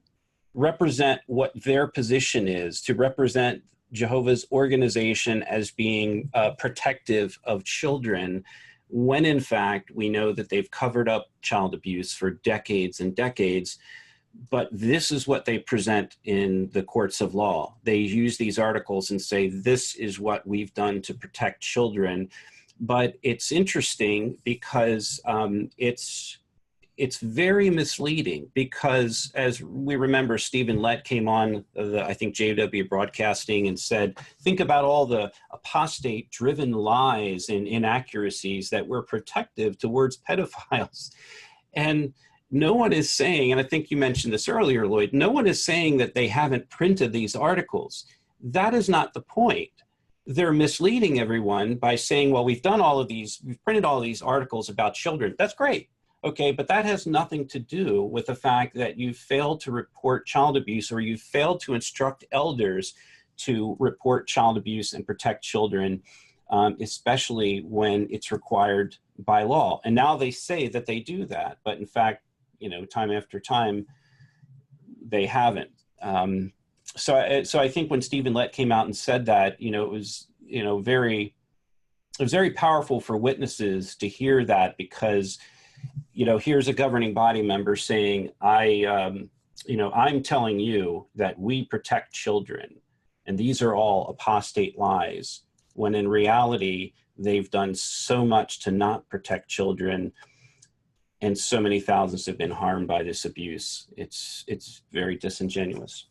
represent what their position is, to represent Jehovah's organization as being protective of children, when in fact we know that they've covered up child abuse for decades and decades. But this is what they present in the courts of law. They use these articles and say, this is what we've done to protect children. But it's interesting because it's very misleading, because as we remember, Stephen Lett came on, I think JW Broadcasting, and said, think about all the apostate-driven lies and inaccuracies that were protective towards pedophiles. And no one is saying, and I think you mentioned this earlier, Lloyd, no one is saying that they haven't printed these articles. That is not the point. They're misleading everyone by saying, well, we've printed all these articles about children. That's great. Okay, but that has nothing to do with the fact that you failed to report child abuse, or you failed to instruct elders to report child abuse and protect children, especially when it's required by law. And now they say that they do that, but in fact, time after time, they haven't. So I think when Stephen Lett came out and said that, it was very powerful for witnesses to hear that, because here's a governing body member saying, I'm telling you that we protect children, and these are all apostate lies, when in reality they've done so much to not protect children, and so many thousands have been harmed by this abuse. It's very disingenuous.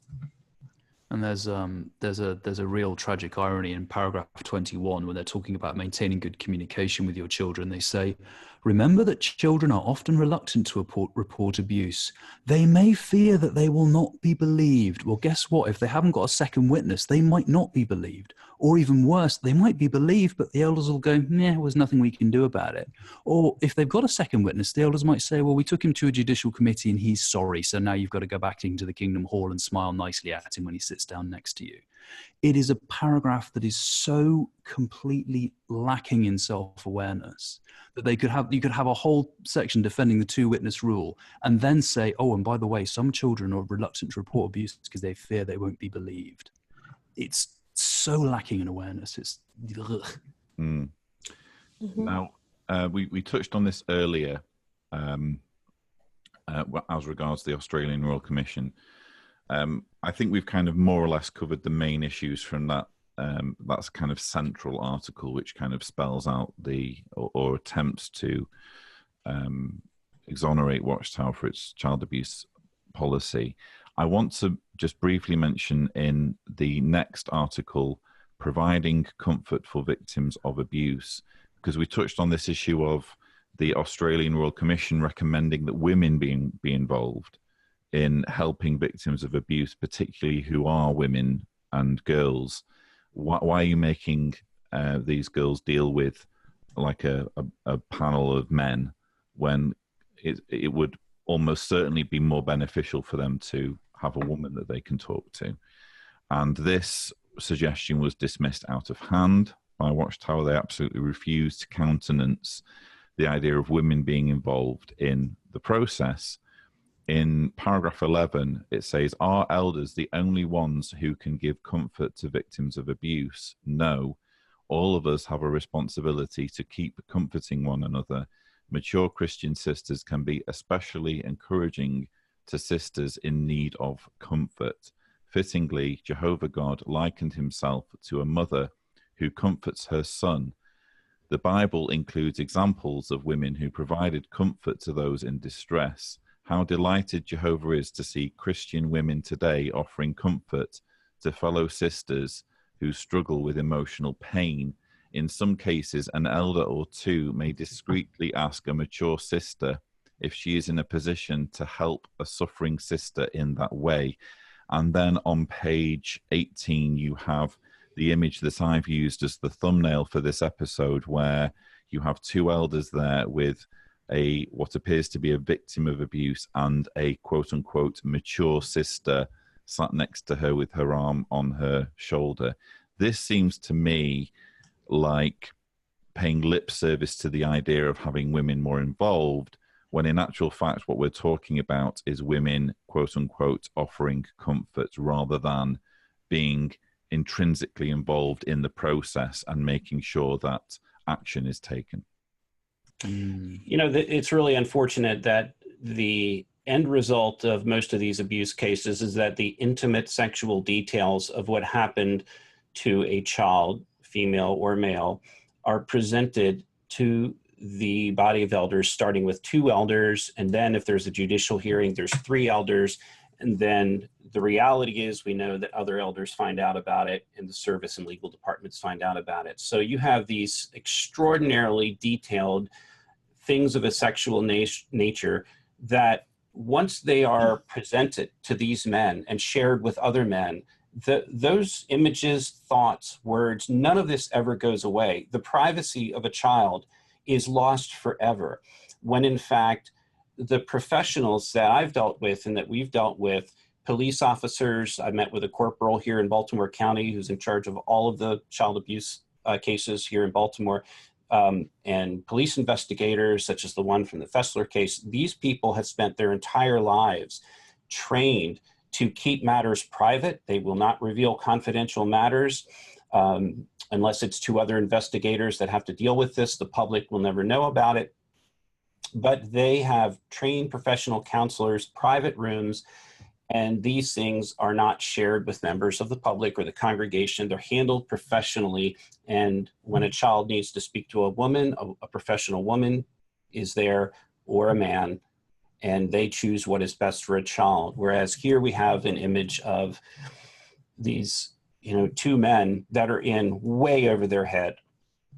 And there's a real tragic irony in paragraph 21 when they're talking about maintaining good communication with your children. They say, remember that children are often reluctant to report abuse. They may fear that they will not be believed. Well, guess what? If they haven't got a second witness, they might not be believed. Or even worse, they might be believed, but the elders will go, nah, there's nothing we can do about it. Or if they've got a second witness, the elders might say, well, we took him to a judicial committee and he's sorry, so now you've got to go back into the Kingdom Hall and smile nicely at him when he sits down next to you. It is a paragraph that is so completely lacking in self-awareness that you could have a whole section defending the two-witness rule and then say, oh, and by the way, some children are reluctant to report abuse because they fear they won't be believed. It's so lacking in awareness. It's Now, we touched on this earlier as regards the Australian Royal Commission. I think we've kind of more or less covered the main issues from that that's kind of central article, which kind of spells out or attempts to exonerate Watchtower for its child abuse policy. I want to just briefly mention in the next article, providing comfort for victims of abuse, because we touched on this issue of the Australian Royal Commission recommending that women be involved in helping victims of abuse, particularly who are women and girls. Why are you making these girls deal with like a panel of men when it would almost certainly be more beneficial for them to have a woman that they can talk to? And this suggestion was dismissed out of hand by Watchtower. They absolutely refused to countenance the idea of women being involved in the process. In paragraph 11, it says, "Are elders the only ones who can give comfort to victims of abuse? No. All of us have a responsibility to keep comforting one another. Mature Christian sisters can be especially encouraging to sisters in need of comfort. Fittingly, Jehovah God likened himself to a mother who comforts her son. The Bible includes examples of women who provided comfort to those in distress. How delighted Jehovah is to see Christian women today offering comfort to fellow sisters who struggle with emotional pain. In some cases, an elder or two may discreetly ask a mature sister if she is in a position to help a suffering sister in that way." And then on page 18, you have the image that I've used as the thumbnail for this episode, where you have two elders there with what appears to be a victim of abuse and a quote-unquote mature sister sat next to her with her arm on her shoulder. This seems to me like paying lip service to the idea of having women more involved, when in actual fact what we're talking about is women, quote-unquote, offering comfort rather than being intrinsically involved in the process and making sure that action is taken. You know, it's really unfortunate that the end result of most of these abuse cases is that the intimate sexual details of what happened to a child, female or male, are presented to the body of elders, starting with 2 elders, and then if there's a judicial hearing, there's 3 elders, and then the reality is we know that other elders find out about it and the service and legal departments find out about it. So you have these extraordinarily detailed things of a sexual nature that once they are presented to these men and shared with other men, those images, thoughts, words, none of this ever goes away. The privacy of a child is lost forever, when in fact the professionals that I've dealt with and that we've dealt with, police officers, I met with a corporal here in Baltimore County who's in charge of all of the child abuse cases here in Baltimore, and police investigators such as the one from the Fessler case. These people have spent their entire lives trained to keep matters private. They will not reveal confidential matters unless it's to other investigators that have to deal with this. The public will never know about it. But they have trained professional counselors, private rooms, and these things are not shared with members of the public or the congregation. They're handled professionally. And when a child needs to speak to a woman, a professional woman is there, or a man, and they choose what is best for a child. Whereas here we have an image of these, 2 men that are in way over their head.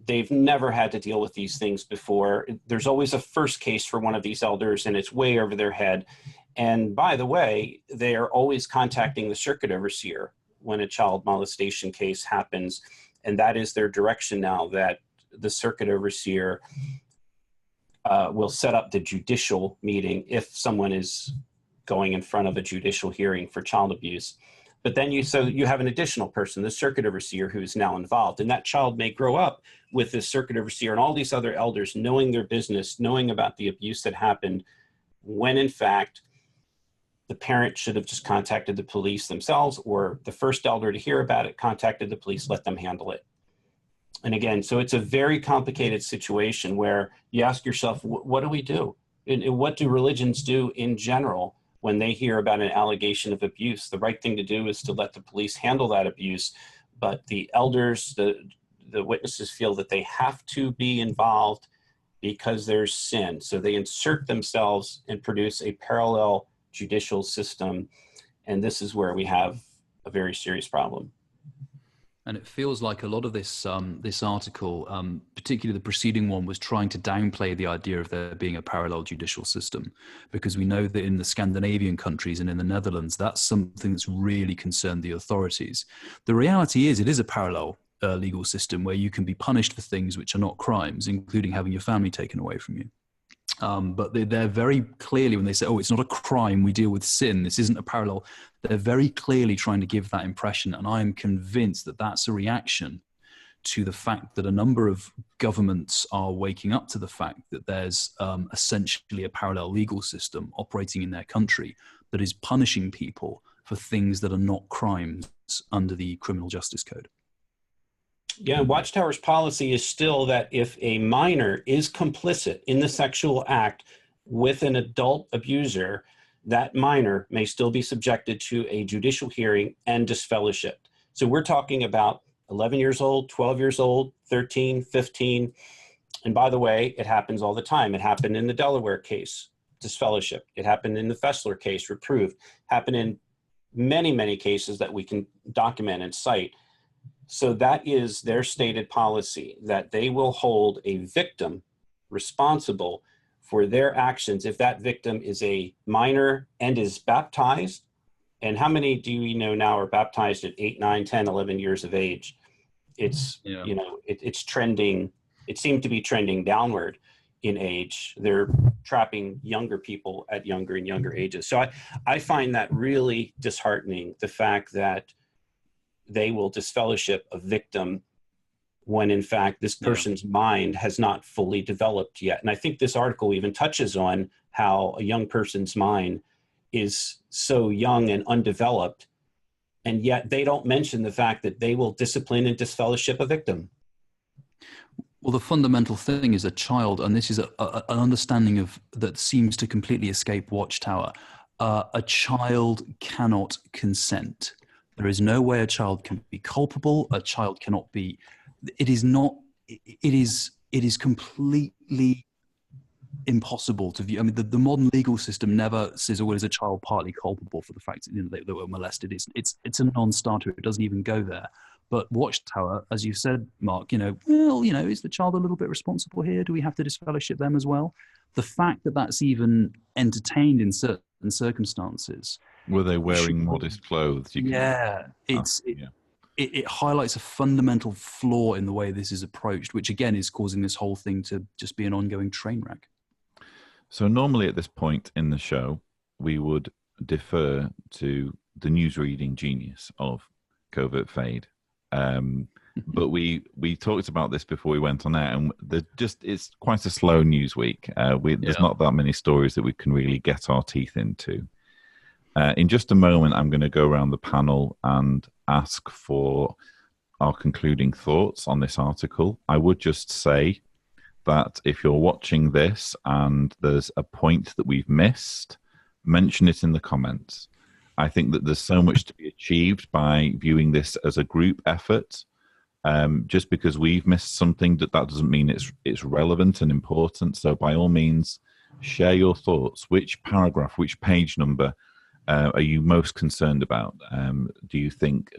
They've never had to deal with these things before. There's always a first case for one of these elders, and it's way over their head. And by the way, they are always contacting the circuit overseer when a child molestation case happens. And that is their direction now, that the circuit overseer will set up the judicial meeting if someone is going in front of a judicial hearing for child abuse. But then you have an additional person, the circuit overseer, who's now involved. And that child may grow up with this circuit overseer and all these other elders knowing their business, knowing about the abuse that happened, when in fact, the parent should have just contacted the police themselves, or the first elder to hear about it contacted the police, let them handle it. And again, so it's a very complicated situation where you ask yourself, what do we do? And what do religions do in general when they hear about an allegation of abuse? The right thing to do is to let the police handle that abuse. but the elders, the witnesses feel that they have to be involved because there's sin. So they insert themselves and produce a parallel judicial system. And this is where we have a very serious problem. And it feels like a lot of this this article, particularly the preceding one, was trying to downplay the idea of there being a parallel judicial system, because we know that in the Scandinavian countries and in the Netherlands, that's something that's really concerned the authorities. The reality is, it is a parallel legal system where you can be punished for things which are not crimes, including having your family taken away from you. But they're very clearly, when they say, oh, it's not a crime, we deal with sin, this isn't a parallel, they're very clearly trying to give that impression. And I am convinced that that's a reaction to the fact that a number of governments are waking up to the fact that there's essentially a parallel legal system operating in their country that is punishing people for things that are not crimes under the criminal justice code. Yeah, Watchtower's policy is still that if a minor is complicit in the sexual act with an adult abuser, that minor may still be subjected to a judicial hearing and disfellowshipped. So we're talking about 11 years old, 12 years old, 13, 15. And by the way, it happens all the time. It happened in the Delaware case, disfellowship. It happened in the Fessler case, reproved. Happened in many, many cases that we can document and cite. So that is their stated policy, that they will hold a victim responsible for their actions if that victim is a minor and is baptized. And how many do we know now are baptized at 8, 9, 10, 11 years of age? It's, you know, it's trending. It seemed to be trending downward in age. They're trapping younger people at younger and younger ages. So I find that really disheartening, the fact that they will disfellowship a victim when in fact this person's mind has not fully developed yet. And I think this article even touches on how a young person's mind is so young and undeveloped, and yet they don't mention the fact that they will discipline and disfellowship a victim. Well, the fundamental thing is a child, and this is an understanding of that seems to completely escape Watchtower. A child cannot consent. There is no way a child can be culpable. A child cannot be. It is not. It is completely impossible to view. I mean, the modern legal system never says, "Oh, is a child partly culpable for the fact that, you know, they were molested?" It's a non-starter. It doesn't even go there. But Watchtower, as you said, Mark, you know, well, you know, is the child a little bit responsible here? Do we have to disfellowship them as well? The fact that that's even entertained in certain circumstances. Were they wearing modest clothes? It highlights a fundamental flaw in the way this is approached, which again is causing this whole thing to just be an ongoing train wreck. So normally at this point in the show, we would defer to the newsreading genius of Covert Fade. But we talked about this before we went on air, and it's quite a slow news week. There's not that many stories that we can really get our teeth into. In just a moment, I'm going to go around the panel and ask for our concluding thoughts on this article. I would just say that if you're watching this and there's a point that we've missed, mention it in the comments. I think that there's so much to be achieved by viewing this as a group effort. Just because we've missed something, that doesn't mean it's relevant and important. So by all means, share your thoughts. Which paragraph, which page number are you most concerned about? Do you think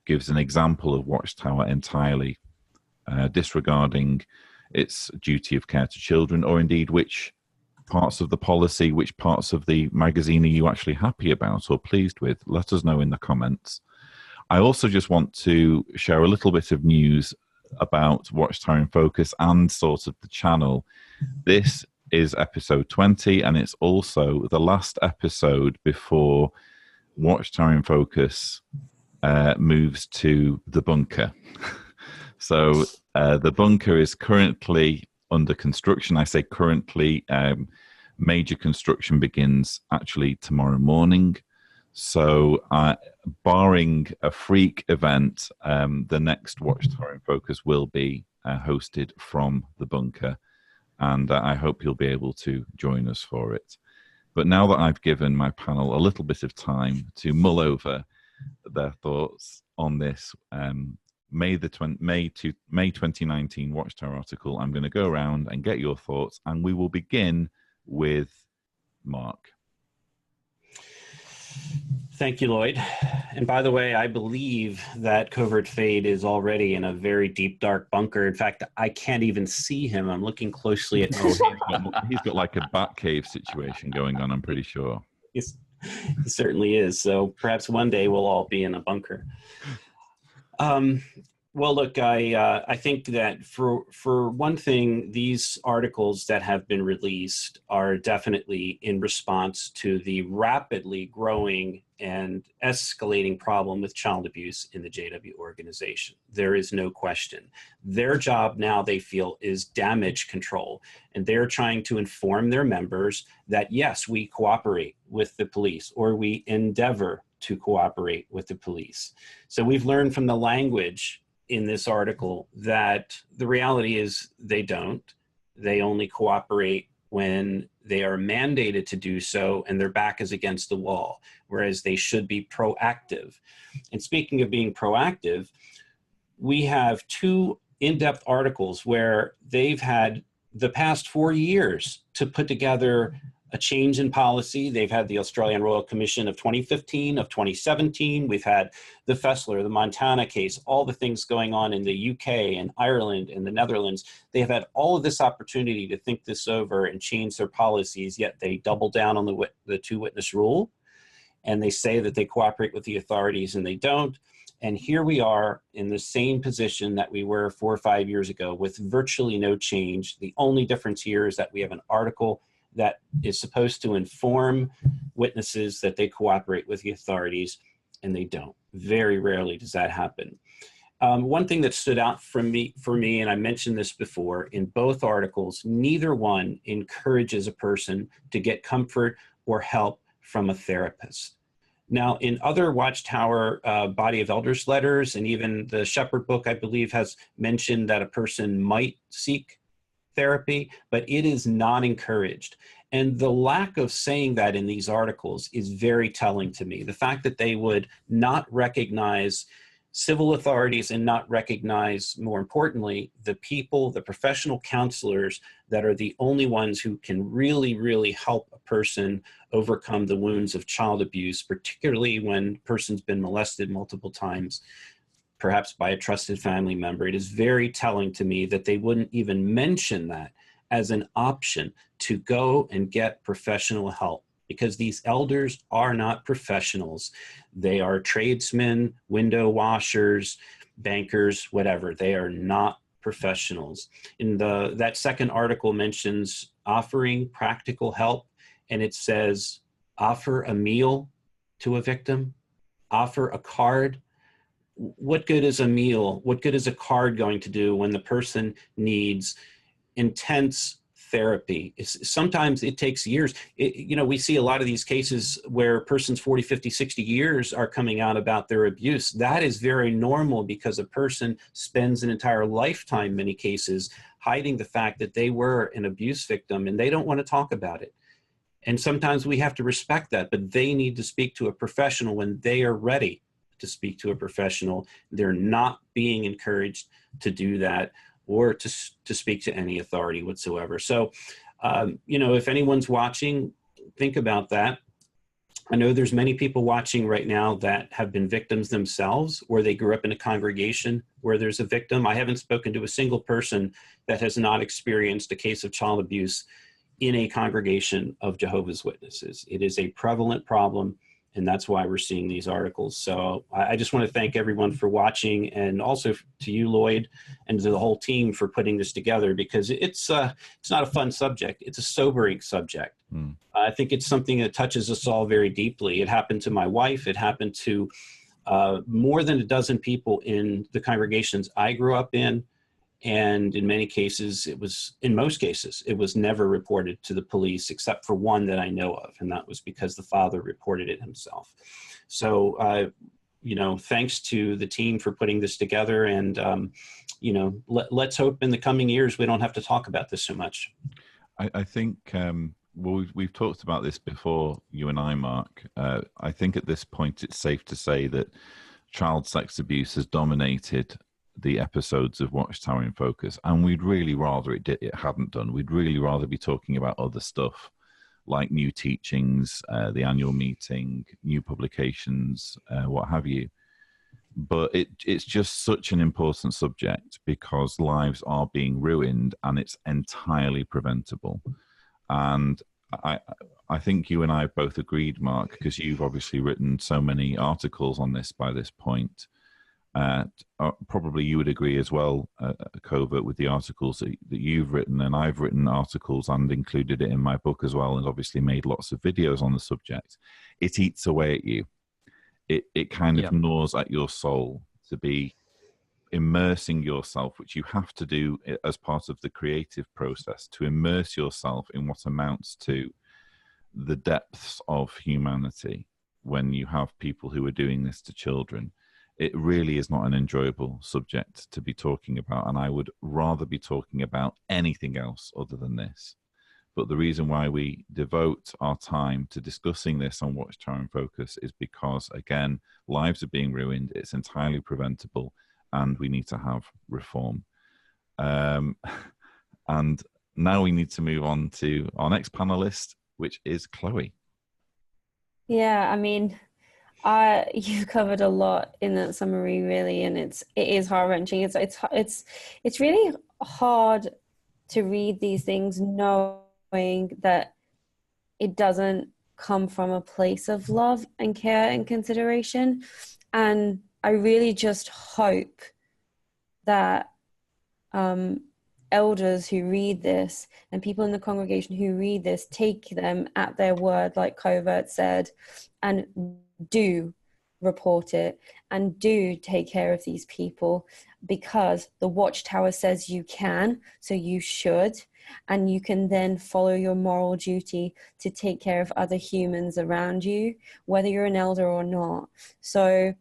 gives an example of Watchtower entirely disregarding its duty of care to children, or indeed which parts of the policy, which parts of the magazine are you actually happy about or pleased with? Let us know in the comments. I also just want to share a little bit of news about Watchtower in Focus and sort of the channel. This is episode 20, and it's also the last episode before Watchtower in Focus moves to the bunker. So the bunker is currently under construction. I say currently, major construction begins actually tomorrow morning. So barring a freak event, the next Watchtower in Focus will be hosted from the bunker. And I hope you'll be able to join us for it. But now that I've given my panel a little bit of time to mull over their thoughts, on this May 2019 Watchtower article. I'm going to go around and get your thoughts, and we will begin with Mark. Thank you, Lloyd. And by the way, I believe that Covert Fade is already in a very deep, dark bunker. In fact, I can't even see him. I'm looking closely at he's got like a bat cave situation going on, I'm pretty sure. He certainly is. So perhaps one day we'll all be in a bunker. Well, look, I think that for one thing, these articles that have been released are definitely in response to the rapidly growing and escalating problem with child abuse in the JW organization. There is no question. Their job now, they feel, is damage control. And they're trying to inform their members that, yes, we cooperate with the police, or we endeavor to cooperate with the police. So we've learned from the language in this article that the reality is they don't. They only cooperate when they are mandated to do so and their back is against the wall, whereas they should be proactive. And speaking of being proactive, we have two in-depth articles where they've had the past 4 years to put together a change in policy. They've had the Australian Royal Commission of 2015, of 2017. We've had the Fessler, the Montana case, all the things going on in the UK and Ireland and the Netherlands. They have had all of this opportunity to think this over and change their policies, yet they double down on the two-witness rule, and they say that they cooperate with the authorities and they don't. And here we are in the same position that we were 4 or 5 years ago with virtually no change. The only difference here is that we have an article that is supposed to inform witnesses that they cooperate with the authorities, and they don't. Very rarely does that happen. One thing that stood out for me, and I mentioned this before, in both articles, neither one encourages a person to get comfort or help from a therapist. Now, in other Watchtower Body of Elders letters, and even the Shepherd book, I believe, has mentioned that a person might seek therapy, but it is not encouraged. And the lack of saying that in these articles is very telling to me. The fact that they would not recognize civil authorities and not recognize, more importantly, the people, the professional counselors that are the only ones who can really, really help a person overcome the wounds of child abuse, particularly when a person's been molested multiple times, perhaps by a trusted family member. It is very telling to me that they wouldn't even mention that as an option to go and get professional help, because these elders are not professionals. They are tradesmen, window washers, bankers, whatever. They are not professionals. In that second article mentions offering practical help, and it says offer a meal to a victim, offer a card. What good is a meal? What good is a card going to do when the person needs intense therapy? Sometimes it takes years. We see a lot of these cases where persons 40, 50, 60 years are coming out about their abuse. That is very normal because a person spends an entire lifetime, many cases, hiding the fact that they were an abuse victim and they don't want to talk about it. And sometimes we have to respect that, but they need to speak to a professional when they are ready to speak to a professional. They're not being encouraged to do that or to speak to any authority whatsoever. So, if anyone's watching, think about that. I know there's many people watching right now that have been victims themselves, or they grew up in a congregation where there's a victim. I haven't spoken to a single person that has not experienced a case of child abuse in a congregation of Jehovah's Witnesses. It is a prevalent problem, and that's why we're seeing these articles. So I just want to thank everyone for watching, and also to you, Lloyd, and to the whole team for putting this together, because it's not a fun subject. It's a sobering subject. I think it's something that touches us all very deeply. It happened to my wife. It happened to more than a dozen people in the congregations I grew up in. And in most cases, it was never reported to the police, except for one that I know of. And that was because the father reported it himself. So, thanks to the team for putting this together. And, let's hope in the coming years, we don't have to talk about this so much. I think, we've talked about this before, you and I, Mark. I think at this point, it's safe to say that child sex abuse has dominated the episodes of Watchtower in Focus, and we'd really rather it hadn't done. We'd really rather be talking about other stuff like new teachings, the annual meeting, new publications, what have you. But it's just such an important subject because lives are being ruined and it's entirely preventable. And I think you and I have both agreed, Mark, because you've obviously written so many articles on this by this point. Probably you would agree as well, Covert, with the articles that you've written, and I've written articles and included it in my book as well, and obviously made lots of videos on the subject. It eats away at you. It kind of gnaws at your soul to be immersing yourself, which you have to do as part of the creative process, to immerse yourself in what amounts to the depths of humanity when you have people who are doing this to children. It really is not an enjoyable subject to be talking about, and I would rather be talking about anything else other than this. But the reason why we devote our time to discussing this on Watchtower in Focus is because, again, lives are being ruined, it's entirely preventable, and we need to have reform. And now we need to move on to our next panelist, which is Chloe. Yeah, I mean, you've covered a lot in that summary, really, and it is heart-wrenching. It's really hard to read these things knowing that it doesn't come from a place of love and care and consideration. And I really just hope that elders who read this and people in the congregation who read this take them at their word, like Covert said, and do report it and do take care of these people, because the Watchtower says you can, so you should, and you can then follow your moral duty to take care of other humans around you, whether you're an elder or not. So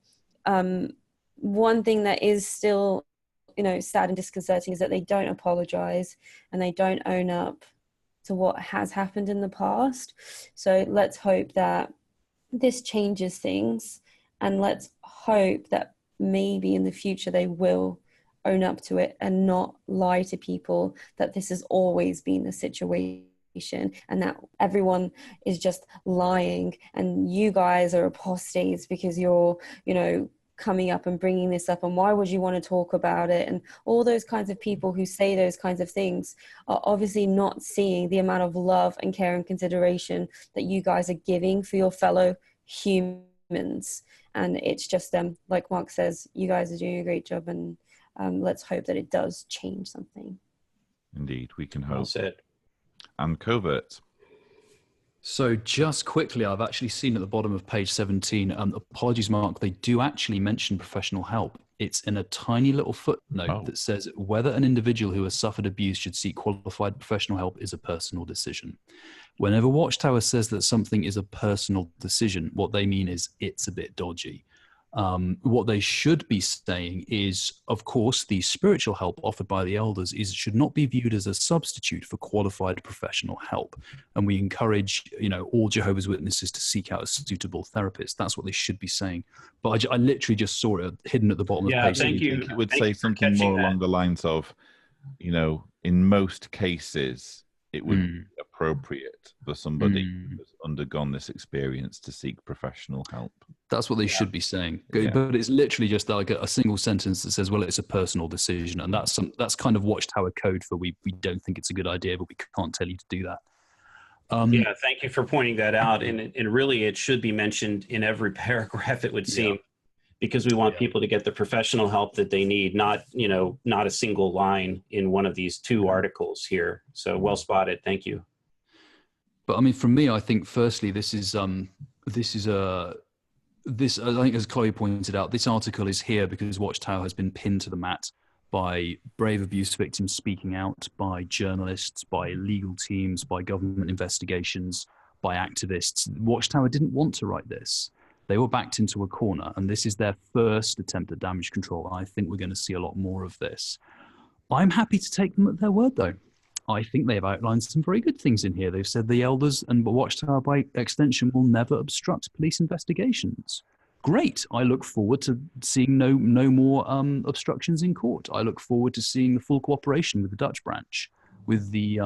one thing that is still, sad and disconcerting is that they don't apologize and they don't own up to what has happened in the past. So let's hope that this changes things, and let's hope that maybe in the future they will own up to it and not lie to people that this has always been the situation and that everyone is just lying and you guys are apostates because you're, coming up and bringing this up, and why would you want to talk about it? And all those kinds of people who say those kinds of things are obviously not seeing the amount of love and care and consideration that you guys are giving for your fellow humans. And it's just, like Mark says, you guys are doing a great job, and let's hope that it does change something. Indeed, we can hope. Well said. And Covert. So just quickly, I've actually seen at the bottom of page 17, apologies, Mark, they do actually mention professional help. It's in a tiny little footnote that says whether an individual who has suffered abuse should seek qualified professional help is a personal decision. Whenever Watchtower says that something is a personal decision, what they mean is it's a bit dodgy. What they should be saying is, of course, the spiritual help offered by the elders should not be viewed as a substitute for qualified professional help. And we encourage, all Jehovah's Witnesses to seek out a suitable therapist. That's what they should be saying. But I literally just saw it hidden at the bottom of the page. Thank you. I think it would say something more along the lines of, in most cases, it would be appropriate for somebody who's undergone this experience to seek professional help. That's what they should be saying. But it's literally just like a single sentence that says, well, it's a personal decision. And that's kind of Watchtower code for we don't think it's a good idea, but we can't tell you to do that. Thank you for pointing that out. And really, it should be mentioned in every paragraph, it would seem, because we want people to get the professional help that they need, not a single line in one of these two articles here. So well spotted. Thank you. But I mean, for me, I think firstly, I think, as Chloe pointed out, this article is here because Watchtower has been pinned to the mat by brave abuse victims speaking out, by journalists, by legal teams, by government investigations, by activists. Watchtower didn't want to write this. They were backed into a corner, and this is their first attempt at damage control. And I think we're going to see a lot more of this. I'm happy to take them at their word, though. I think they've outlined some very good things in here. They've said the elders and Watchtower, by extension, will never obstruct police investigations. great. I look forward to seeing no more obstructions in court. I look forward to seeing the full cooperation with the Dutch branch, with the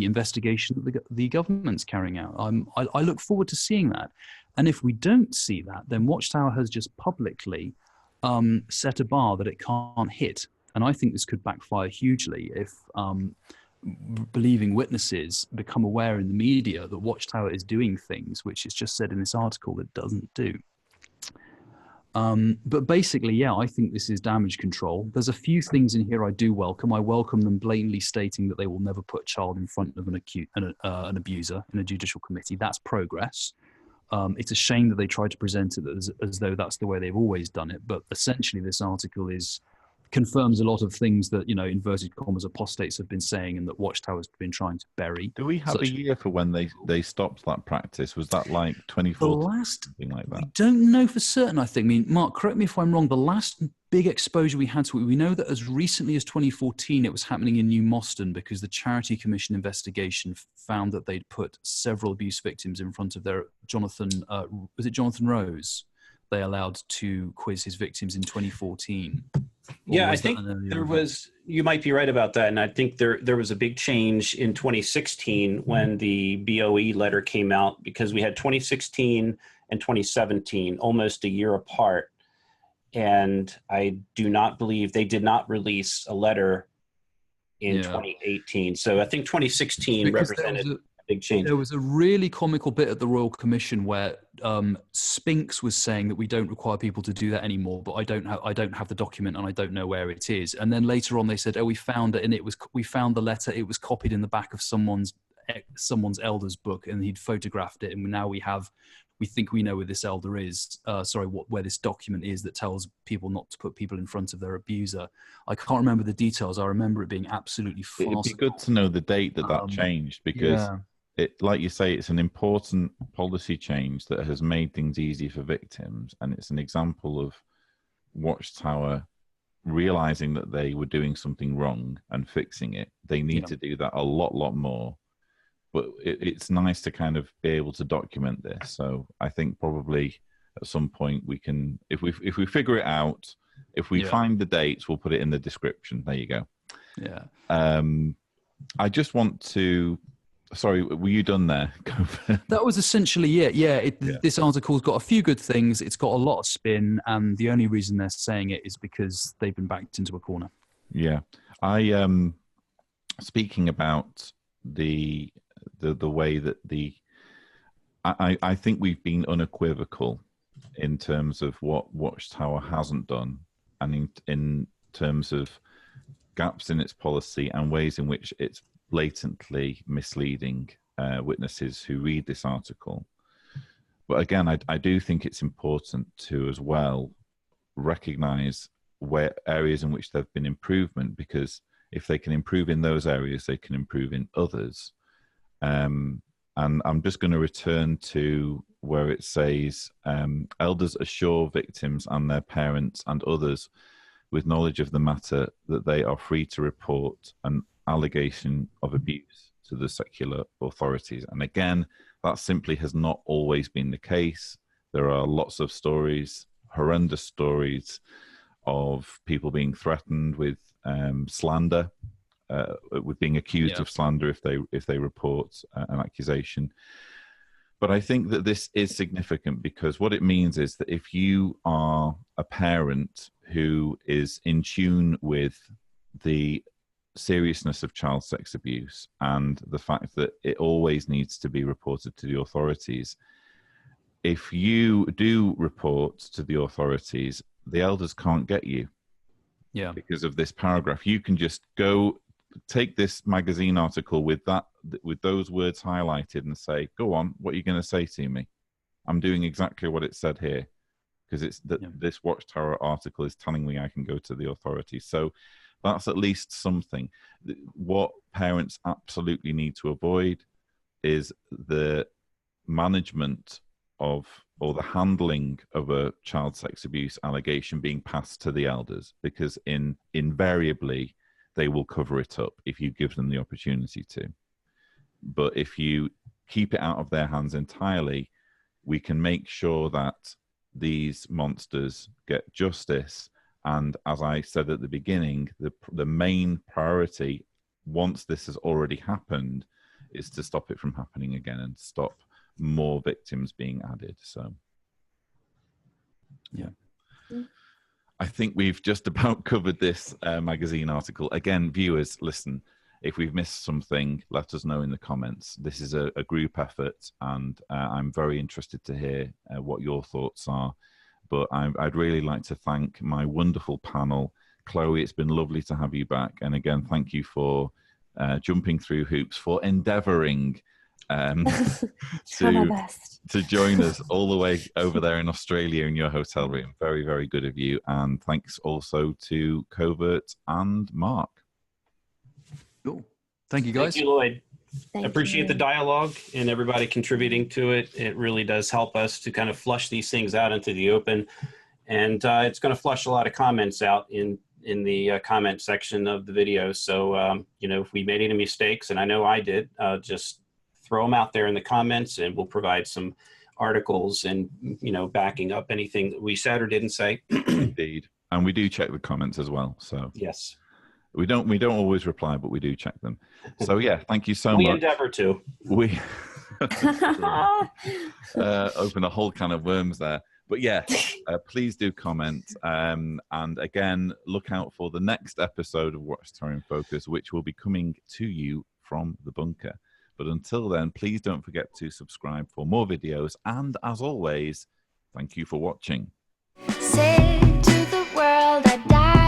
investigation that the government's carrying out. I look forward to seeing that. And if we don't see that, then Watchtower has just publicly set a bar that it can't hit. And I think this could backfire hugely if believing witnesses become aware in the media that Watchtower is doing things which it's just said in this article it doesn't do. But basically, yeah, I think this is damage control. There's a few things in here I do welcome. I welcome them blatantly stating that they will never put a child in front of an abuser in a judicial committee. That's progress. It's a shame that they tried to present it as though that's the way they've always done it. But essentially, this article confirms a lot of things that, inverted commas, apostates have been saying and that Watchtower's been trying to bury. Do we have a year for when they stopped that practice? Was that like 2014? Something like that? We don't know for certain, I think. I mean, Mark, correct me if I'm wrong. The last big exposure we had to it, we know that as recently as 2014, it was happening in New Moston because the Charity Commission investigation found that they'd put several abuse victims in front of their Jonathan Rose? They allowed to quiz his victims in 2014. Yeah, I think there was, you might be right about that. And I think there was a big change in 2016 when the BOE letter came out, because we had 2016 and 2017 almost a year apart. And I do not believe they did not release a letter in 2018. So I think 2016 represented a big change. There was a really comical bit at the Royal Commission where Spinks was saying that we don't require people to do that anymore, but I don't have the document and I don't know where it is. And then later on they said, oh, we found it, and we found the letter. It was copied in the back of someone's elder's book, and he'd photographed it, and now we think we know where this elder is. Where this document is that tells people not to put people in front of their abuser. I can't remember the details. I remember it being absolutely farcical. It'd be good to know the date that changed, because it, like you say, it's an important policy change that has made things easy for victims, and it's an example of Watchtower realizing that they were doing something wrong and fixing it. They need to do that a lot more. But it's nice to kind of be able to document this. So I think probably at some point we can, if we figure it out, if we find the dates, we'll put it in the description. There you go. Yeah. I just want to. Sorry, were you done there? That was essentially it. Yeah, this article's got a few good things. It's got a lot of spin, and the only reason they're saying it is because they've been backed into a corner. Yeah, speaking about the way that I think we've been unequivocal in terms of what Watchtower hasn't done, and in terms of gaps in its policy and ways in which it's blatantly misleading witnesses who read this article. But again, I do think it's important to as well recognize where areas in which there have been improvement, because if they can improve in those areas, they can improve in others. And I'm just going to return to where it says, elders assure victims and their parents and others with knowledge of the matter that they are free to report an allegation of abuse to the secular authorities. And again, that simply has not always been the case. There are lots of stories, horrendous stories, of people being threatened with slander, with being accused of slander if they report an accusation. But I think that this is significant, because what it means is that if you are a parent who is in tune with the seriousness of child sex abuse and the fact that it always needs to be reported to the authorities, if you do report to the authorities, the elders can't get you because of this paragraph. You can just go take this magazine article with those words highlighted and say, go on, what are you going to say to me? I'm doing exactly what it said here, because it's this Watchtower article is telling me I can go to the authorities. So that's at least something. What parents absolutely need to avoid is the management of, or the handling of, a child sex abuse allegation being passed to the elders, because invariably they will cover it up if you give them the opportunity to. But if you keep it out of their hands entirely, we can make sure that these monsters get justice. And as I said at the beginning, the main priority, once this has already happened, is to stop it from happening again and stop more victims being added. So, yeah. I think we've just about covered this magazine article. Again, viewers, listen, if we've missed something, let us know in the comments. This is a group effort, and I'm very interested to hear what your thoughts are. But I'd really like to thank my wonderful panel. Chloe, it's been lovely to have you back. And again, thank you for jumping through hoops, for endeavouring to join us all the way over there in Australia in your hotel room. Very, very good of you. And thanks also to Covert and Mark. Cool. Thank you, guys. Thank you, Lloyd. Thank Appreciate you. the dialogue and everybody contributing to it. It really does help us to kind of flush these things out into the open. And it's going to flush a lot of comments out in the comment section of the video. So, you know, if we made any mistakes, and I know I did, just throw them out there in the comments, and we'll provide some articles and, you know, backing up anything that we said or didn't say. Indeed. And we do check the comments as well. So Yes. we don't always reply, but we do check them. So yeah, thank you so much. We endeavor to. We open a whole can of worms there. But yeah, please do comment. And again, look out for the next episode of Watchtower in Focus, which will be coming to you from the bunker. But until then, please don't forget to subscribe for more videos. And as always, thank you for watching. Say to the world I died.